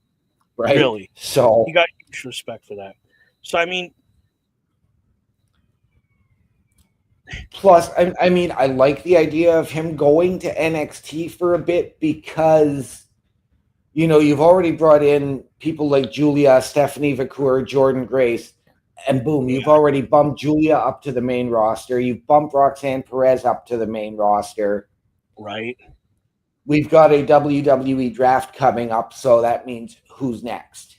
Right. Really. So he got huge respect for that. So I mean, plus, I mean, I like the idea of him going to NXT for a bit because, you know, you've already brought in people like Julia, Stephanie Vacour, Jordan Grace, and boom, you've already bumped Julia up to the main roster. You've bumped Roxanne Perez up to the main roster. Right. We've got a WWE draft coming up, so that means who's next?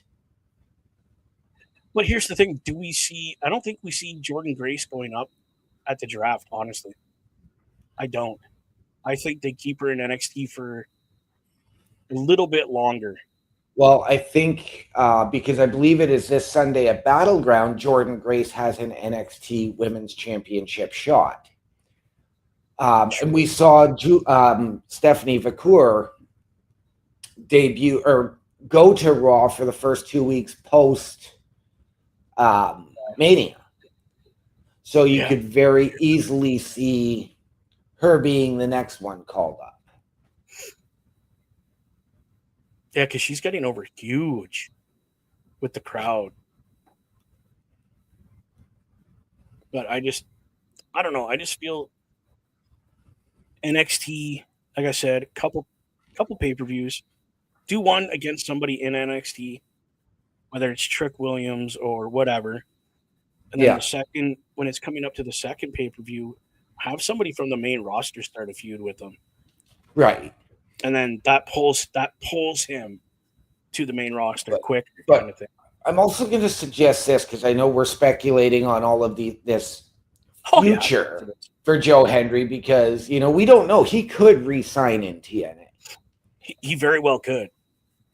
But here's the thing. I don't think we see Jordan Grace going up at the draft, honestly. I don't. I think they keep her in NXT for a little bit longer. Well, I think because I believe it is this Sunday at Battleground, Jordan Grace has an NXT Women's Championship shot. And we saw Stephanie Vacour debut or go to Raw for the first 2 weeks post Mania. So you could very easily see her being the next one called up. Yeah, because she's getting over huge with the crowd. But I don't know. I just feel NXT, like I said, couple couple pay-per-views. Do one against somebody in NXT, whether it's Trick Williams or whatever. And then Yeah. the second, when it's coming up to the second pay-per-view, have somebody from the main roster start a feud with them. Right. And then that pulls him to the main roster quicker, kind of thing. I'm also going to suggest this because I know we're speculating on all of this Oh, yeah. future for Joe Hendry because, we don't know. He could re-sign in TNA. He very well could.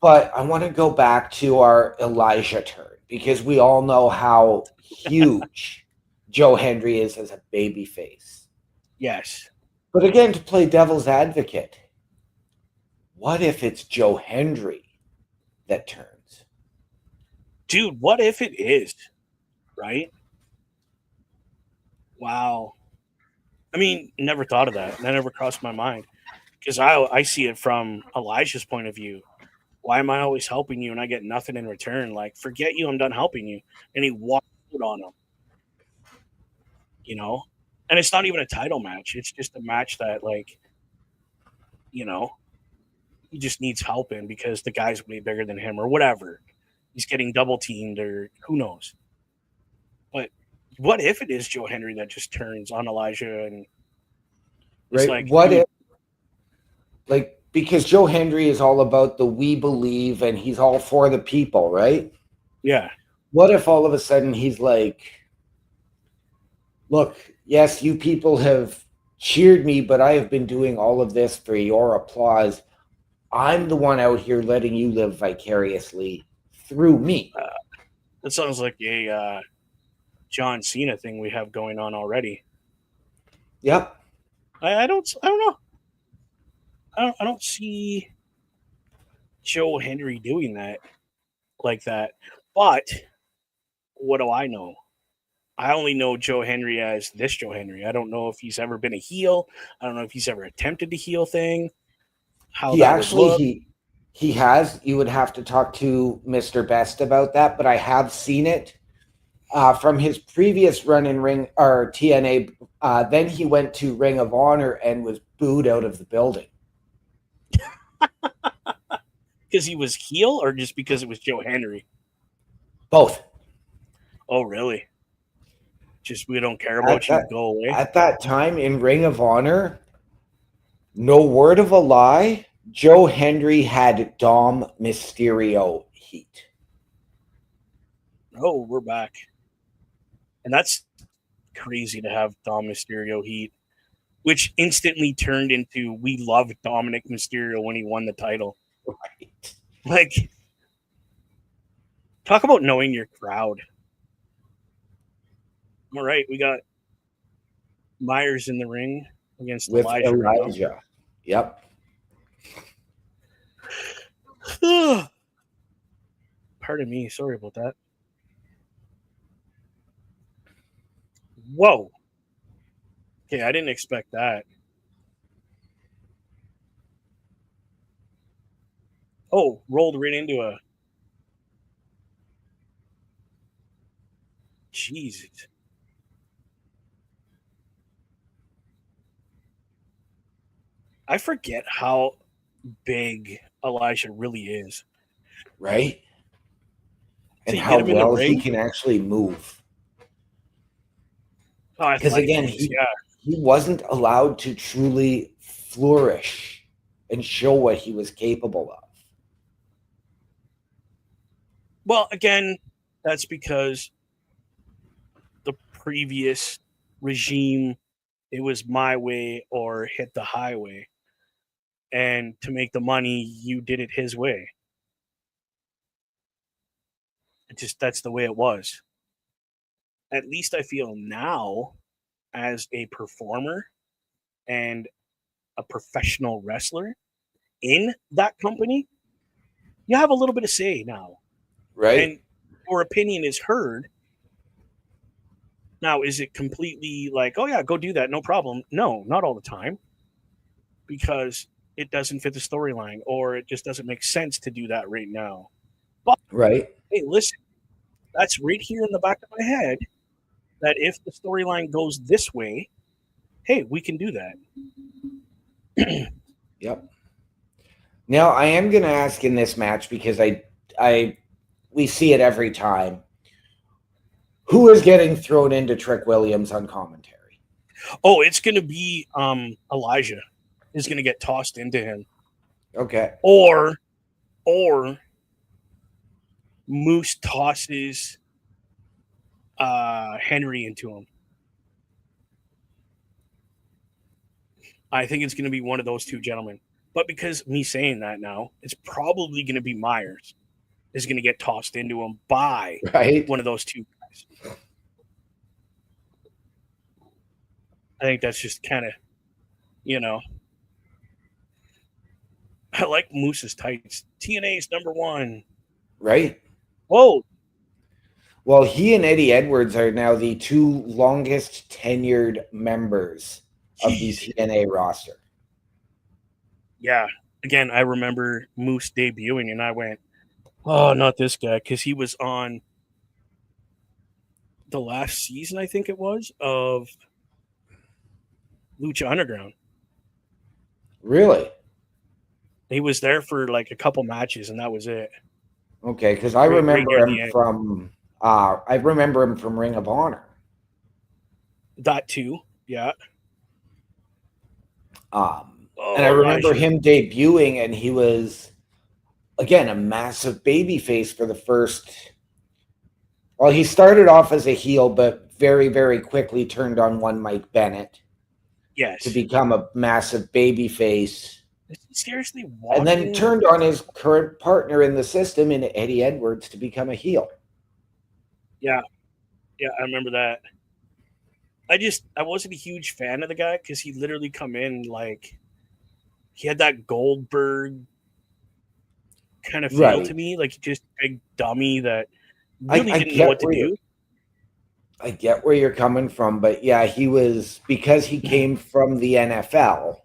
But I want to go back to our Elijah turn because we all know how huge Joe Hendry is as a babyface. Yes. But again, to play devil's advocate, what if it's Joe Hendry that turns? Dude, what if it is? Right? Wow. I mean, never thought of that. That never crossed my mind. Because I see it from Elijah's point of view. Why am I always helping you and I get nothing in return? Like, forget you, I'm done helping you. And he walked out on him. And it's not even a title match. It's just a match that, like, he just needs help in because the guy's way bigger than him or whatever. He's getting double teamed or who knows. But what if it is Joe Hendry that just turns on Elijah and right? Like, what if, like, because Joe Hendry is all about the we believe and he's all for the people, right? Yeah. What if all of a sudden he's like, look, yes, you people have cheered me, but I have been doing all of this for your applause. I'm the one out here letting you live vicariously through me. That sounds like a John Cena thing we have going on already. Yep. I don't know. I don't see Joe Hendry doing that like that. But what do I know? I only know Joe Hendry as this Joe Hendry. I don't know if he's ever been a heel. I don't know if he's ever attempted the heel thing. How He that actually would look. he has. You would have to talk to Mr. Best about that, but I have seen it from his previous run in Ring or TNA. Then he went to Ring of Honor and was booed out of the building. Because he was heel or just because it was Joe Hendry? Both. Oh, really? Just we don't care about you, go away? At that time in Ring of Honor, no word of a lie, Joe Hendry had Dom Mysterio heat. Oh, we're back. And that's crazy to have Dom Mysterio heat, which instantly turned into we love Dominic Mysterio when he won the title. Right. Like, talk about knowing your crowd. All right, we got Myers in the ring against With Elijah. Elijah. Yep. Pardon me. Sorry about that. Whoa. Okay, I didn't expect that. Oh, rolled right into a... Jesus. I forget how big Elijah really is. Right? And So how well he can actually move. Because again, he wasn't allowed to truly flourish and show what he was capable of. Well, again, that's because the previous regime, it was my way or hit the highway. And to make the money, you did it his way. That's the way it was. At least I feel now, as a performer and a professional wrestler in that company, you have a little bit of say now. Right? And your opinion is heard. Now, is it completely like, oh yeah, go do that, no problem? No, not all the time. Because it doesn't fit the storyline or it just doesn't make sense to do that right now. But right. Hey, listen, that's right here in the back of my head that if the storyline goes this way, hey, we can do that. Yep. Now I am going to ask in this match because we see it every time. Who is getting thrown into Trick Williams on commentary? Oh, it's going to be Elijah is going to get tossed into him. Okay. Or Moose tosses Henry into him. I think it's going to be one of those two gentlemen. But because me saying that now, it's probably going to be Myers is going to get tossed into him by one of those two guys. I think that's just kind of, I like Moose's tights. TNA's #1. Right? Whoa. Well, he and Eddie Edwards are now the two longest tenured members of the TNA roster. Yeah. Again, I remember Moose debuting and I went, oh, not this guy, because he was on the last season, I think it was, of Lucha Underground. Really? He was there for like a couple matches, and that was it. Okay, because I remember near him from Ring of Honor. That too, yeah. And I remember him debuting, and he was again a massive baby face for the first. Well, he started off as a heel, but very, very quickly turned on one Mike Bennett. Yes. To become a massive baby face. Seriously, and then turned on his current partner in the system in Eddie Edwards to become a heel. Yeah, I remember that. I wasn't a huge fan of the guy because he literally come in like he had that Goldberg kind of feel to me, like just a big dummy that really didn't know what to do. I get where you're coming from, but yeah, he was because he came from the NFL.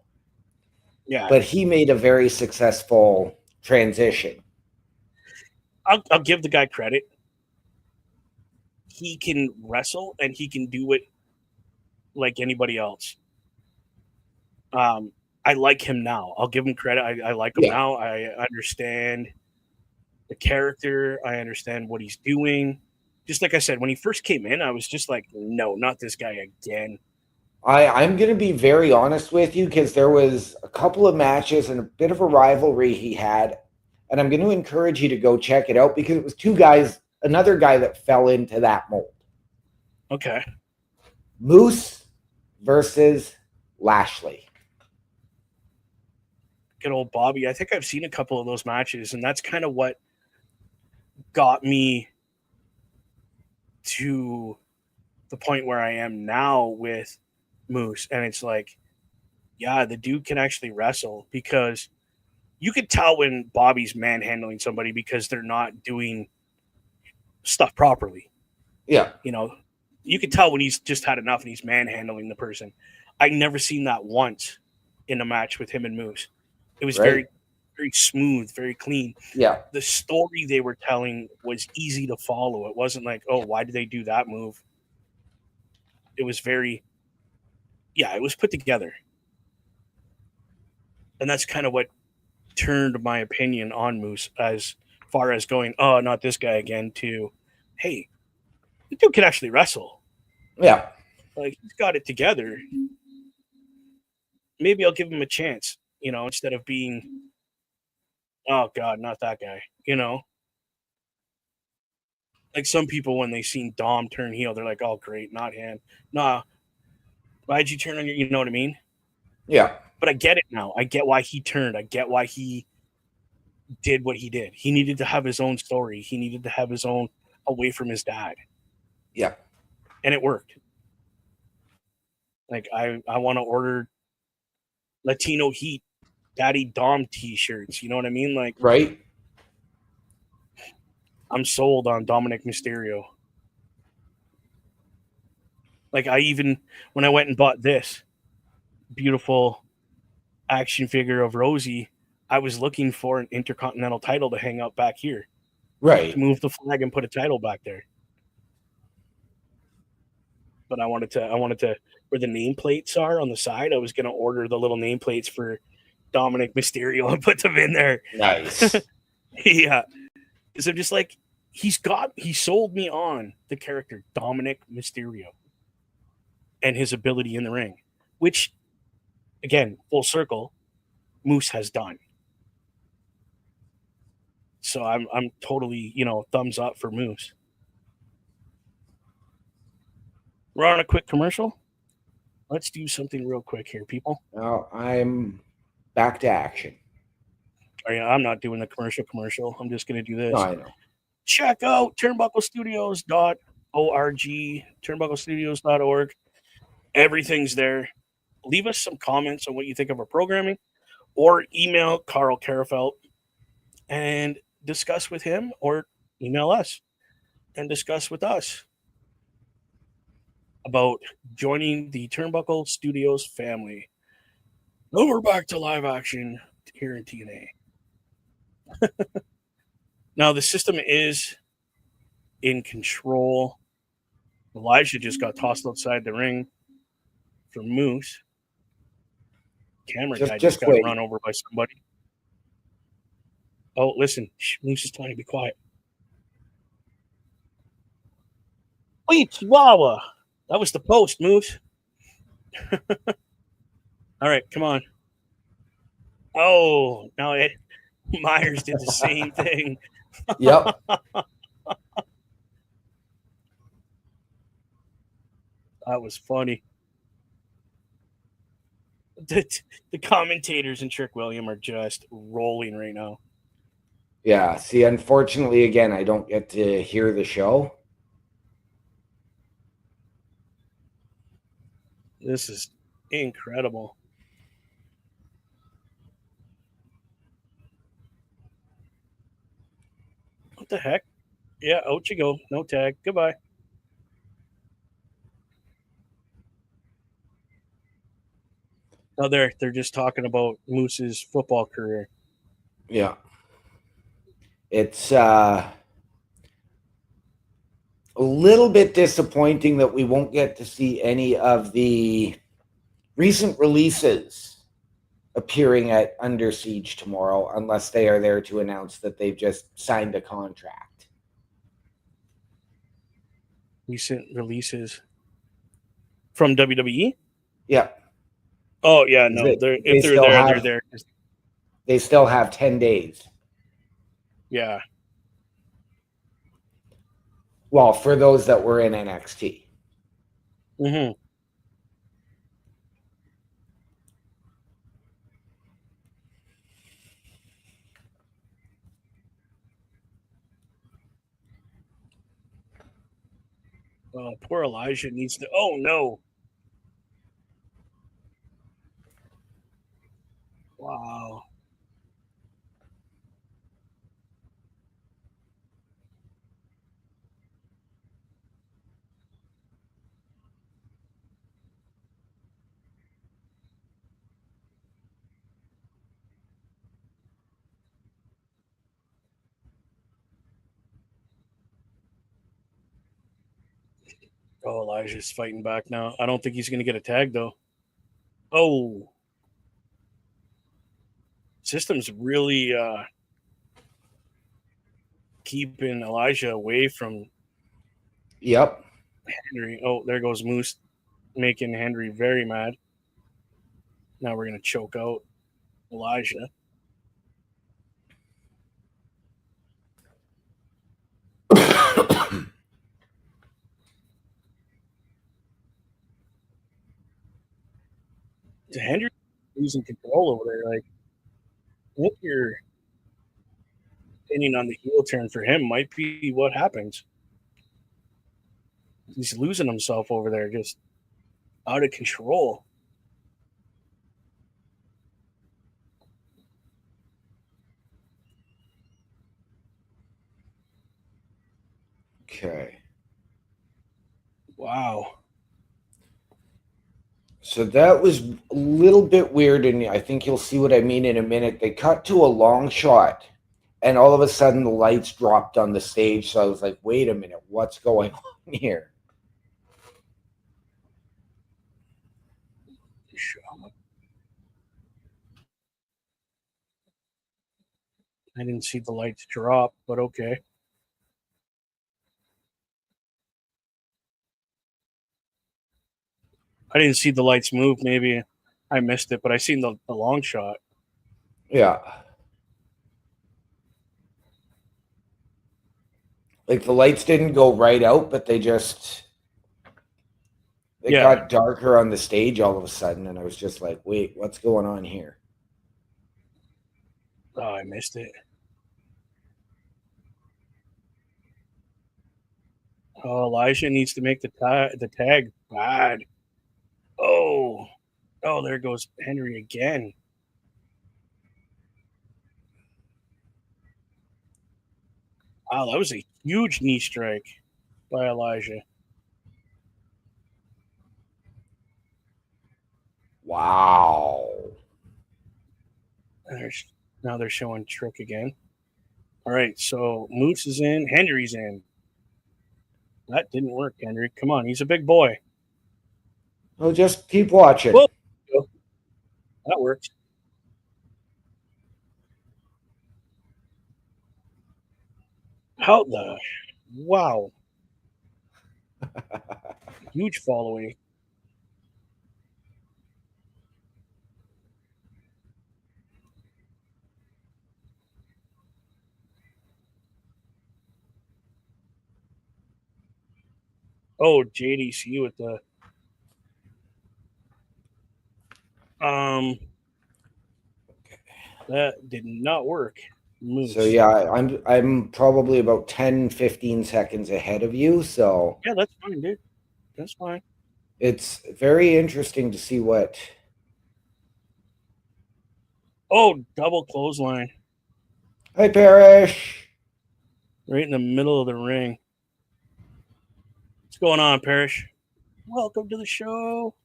Yeah, but he made a very successful transition. I'll give the guy credit. He can wrestle and he can do it like anybody else. I like him now. I'll give him credit. I like him now. I understand the character. I understand what he's doing. Just like I said, when he first came in, I was just like, no, not this guy again. I'm going to be very honest with you because there was a couple of matches and a bit of a rivalry he had. And I'm going to encourage you to go check it out because it was two guys, another guy that fell into that mold. Okay. Moose versus Lashley. Good old Bobby. I think I've seen a couple of those matches, and that's kind of what got me to the point where I am now with Moose. And it's like, yeah, the dude can actually wrestle because you could tell when Bobby's manhandling somebody because they're not doing stuff properly. Yeah. You could tell when he's just had enough and he's manhandling the person. I never seen that once in a match with him and Moose. It was very, very smooth, very clean. Yeah. The story they were telling was easy to follow. It wasn't like, oh, why did they do that move? It was very, it was put together. And that's kind of what turned my opinion on Moose as far as going, oh, not this guy again, to, hey, the dude can actually wrestle. Yeah. Like, he's got it together. Maybe I'll give him a chance, instead of being, oh, God, not that guy, Like some people, when they seen Dom turn heel, they're like, oh, great, not him. Nah. Why'd you turn on your, you know what I mean? Yeah. But I get it now. I get why he turned. I get why he did what he did. He needed to have his own story. He needed to have his own away from his dad. Yeah. And it worked. Like, I want to order Latino Heat Daddy Dom t-shirts. You know what I mean? Like, right. I'm sold on Dominic Mysterio. Like, when I went and bought this beautiful action figure of Rosie, I was looking for an Intercontinental title to hang up back here. Right. To move the flag and put a title back there. But I wanted to where the nameplates are on the side. I was going to order the little nameplates for Dominic Mysterio and put them in there. Nice. Yeah. Because I'm just like, he sold me on the character Dominic Mysterio and his ability in the ring, which, again, full circle, Moose has done. So I'm totally, thumbs up for Moose. We're on a quick commercial. Let's do something real quick here, people. Now I'm back to action. I'm not doing the commercial. I'm just going to do this. No, I know. Check out turnbucklestudios.org, turnbucklestudios.org. Everything's there. Leave us some comments on what you think of our programming, or email Carl Karafelt and discuss with him, or email us and discuss with us about joining the Turnbuckle Studios family. Now we're back to live action here in TNA. Now the system is in control. Elijah just got tossed outside the ring for Moose. Camera guy just got run over by somebody. Oh, listen, Moose is telling you to be quiet. Wait, Chihuahua. That was the post, Moose. All right, come on. Oh, no, Myers did the same thing. Yep. That was funny. The commentators and Trick William are just rolling right now. Yeah. See, unfortunately, again, I don't get to hear the show. This is incredible. What the heck? Yeah, out you go. No tag. Goodbye. Oh, they're just talking about Moose's football career. Yeah. It's a little bit disappointing that we won't get to see any of the recent releases appearing at Under Siege tomorrow, unless they are there to announce that they've just signed a contract. Recent releases from WWE? Yeah. Oh, yeah, no. If they're there, they're there. They still have 10 days. Yeah. Well, for those that were in NXT. Mm-hmm. Oh, poor Elijah needs to. Oh, no. Wow. Oh, Elijah's fighting back now. I don't think he's going to get a tag, though. Oh. System's really keeping Elijah away from Yep. Henry. Oh, there goes Moose, making Henry very mad. Now we're going to choke out Elijah. Henry losing control over there. Like, I think your opinion on the heel turn for him might be what happens. He's losing himself over there, just out of control. Okay. Wow. So that was a little bit weird, and I think you'll see what I mean in a minute. They cut to a long shot, and all of a sudden the lights dropped on the stage. So I was like, wait a minute, what's going on here? I didn't see the lights drop, but okay. I didn't see the lights move. Maybe I missed it, but I seen the long shot. Yeah. Like the lights didn't go right out, but they got darker on the stage all of a sudden, and I was just like, wait, what's going on here? Oh, I missed it. Oh, Elijah needs to make the tag bad. Oh, there goes Henry again. Wow, that was a huge knee strike by Elijah. Wow. Now they're showing Trick again. All right, so Moose is in, Henry's in. That didn't work, Henry. Come on, he's a big boy. Well, just keep watching. Whoa, that worked. How the wow. Huge following. Oh, JDC with the that did not work. Moose. So yeah, I'm probably about 10, 15 seconds ahead of you. So yeah, that's fine, dude. That's fine. It's very interesting to see what. Oh, double clothesline. Hi, Parrish. Right in the middle of the ring. What's going on, Parrish? Welcome to the show.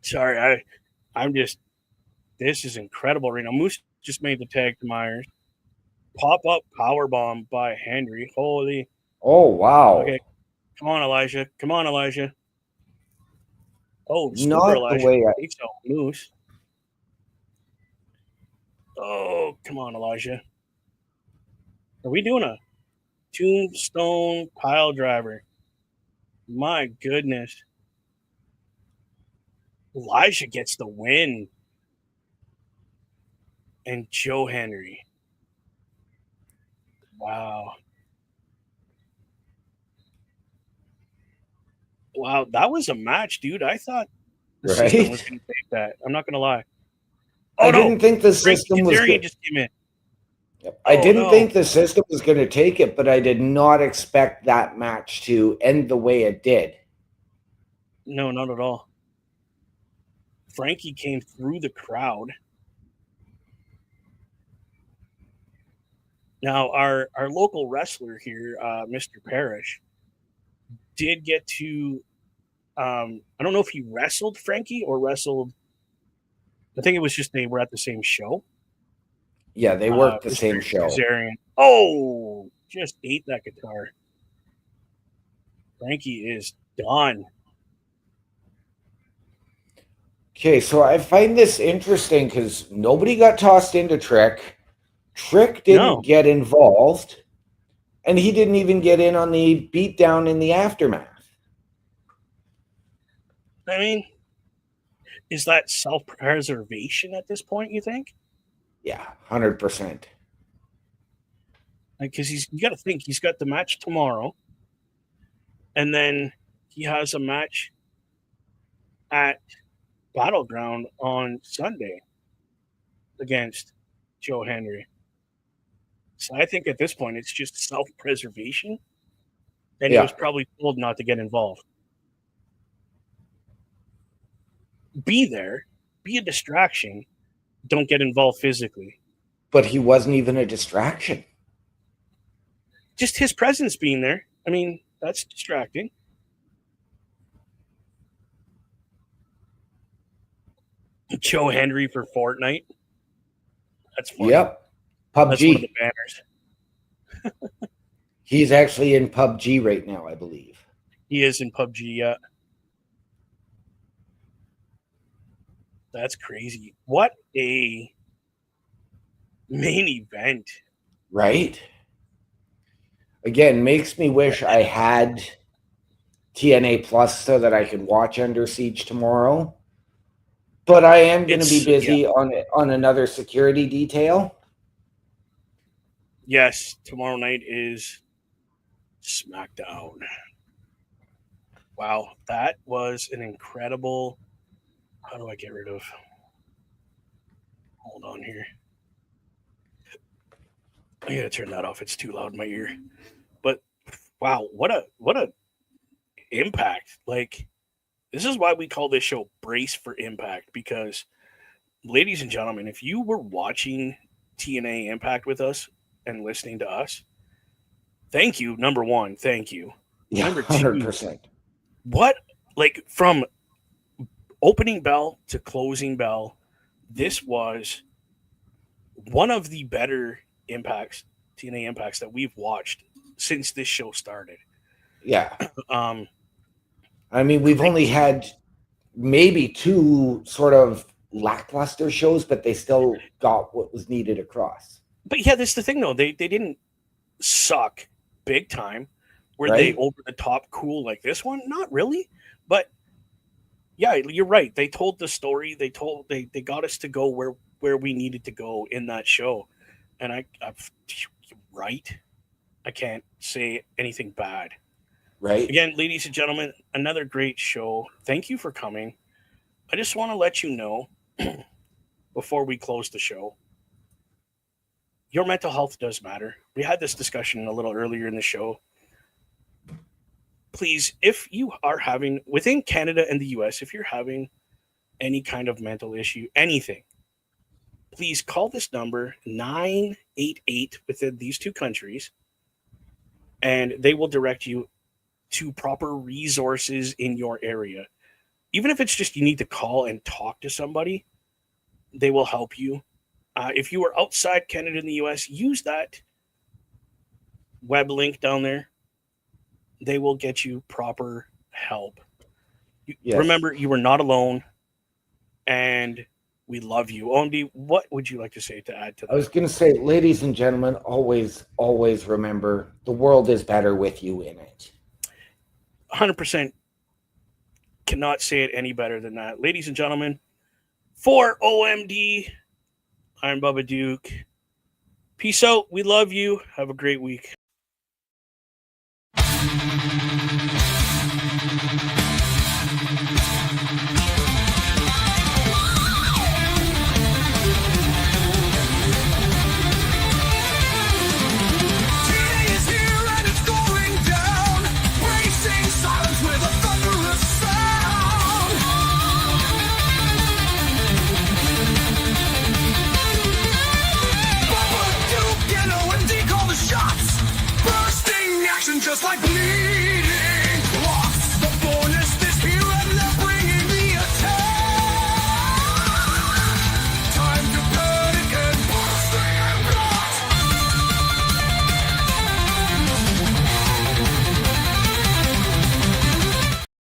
Sorry, I'm just. This is incredible right now. Moose just made the tag to Myers. Pop up power bomb by Henry. Holy. Oh wow. Okay, come on, Elijah. Come on, Elijah. Oh, super Not Elijah. the way Takes out Moose. Oh, come on, Elijah. Are we doing a tombstone pile driver? My goodness. Elijah gets the win. And Joe Henry. Wow. Wow, that was a match, dude. I thought the system was right. going to take that. I'm not going to lie. Oh, I no. didn't think the Frankie system was Kazarian good. just came in. I Oh, didn't no. think the system was going to take it, but I did not expect that match to end the way it did. No, not at all. Frankie came through the crowd. Now, our local wrestler here, Mr. Parrish, did get to. I don't know if he wrestled Frankie or wrestled. I think it was just they were at the same show. Yeah, they worked the Mr. same show. Kazarian. Oh, just ate that guitar. Frankie is done. Okay, so I find this interesting because nobody got tossed into Trick. Trick didn't get involved, and he didn't even get in on the beatdown in the aftermath. I mean, is that self-preservation at this point, you think? Yeah, 100%. Because you got to think he's got the match tomorrow, and then he has a match at Battleground on Sunday against Joe Henry. So I think at this point it's just self-preservation, and he was probably told not to get involved. Be there, be a distraction, don't get involved physically. But he wasn't even a distraction. Just his presence being there, I mean, that's distracting. Joe Henry for Fortnite. That's funny. Yep. PUBG. That's one of the banners. He's actually in PUBG right now, I believe. He is in PUBG, yeah. That's crazy. What a main event. Right? Again, makes me wish I had TNA Plus so that I could watch Under Siege tomorrow. But I am going to be busy on another security detail. Yes, tomorrow night is SmackDown. Wow, that was an incredible. How do I get rid of? Hold on here. I gotta turn that off. It's too loud in my ear. But wow, what a impact! Like, this is why we call this show Brace for Impact, because, ladies and gentlemen, if you were watching TNA Impact with us and listening to us, thank you. Number one, thank you. Yeah, Number 100%. What, like, from opening bell to closing bell, this was one of the better impacts, TNA impacts, that we've watched since this show started. Yeah. Um, I mean, we've only had maybe 2 sort of lackluster shows, but they still got what was needed across. but yeah, that's the thing though. They didn't suck big time. Were Right? they over the top cool like this one? Not really. But yeah, you're right. They told the story. They got us to go where we needed to go in that show. And I've right. I can't say anything bad. Right? Again, ladies and gentlemen, another great show. Thank you for coming. I just want to let you know before we close the show, your mental health does matter. We had this discussion a little earlier in the show. Please, if you are having, within Canada and the US, if you're having any kind of mental issue, anything, please call this number 988 within these 2 countries, and they will direct you to proper resources in your area. Even if it's just you need to call and talk to somebody, they will help you. If you are outside Canada and the US, use that web link down there. They will get you proper help. Yes. Remember, you are not alone, and we love you. OMD, what would you like to say to add to that? I was going to say, ladies and gentlemen, always remember the world is better with you in it. 100% cannot say it any better than that. Ladies and gentlemen, for OMD, I'm Bubba Duke. Peace out. We love you. Have a great week. TNA is here and it's going down. Racing silence with a thunderous sound. Bubba, Duke, and OMD call the shots. Bursting action just like me.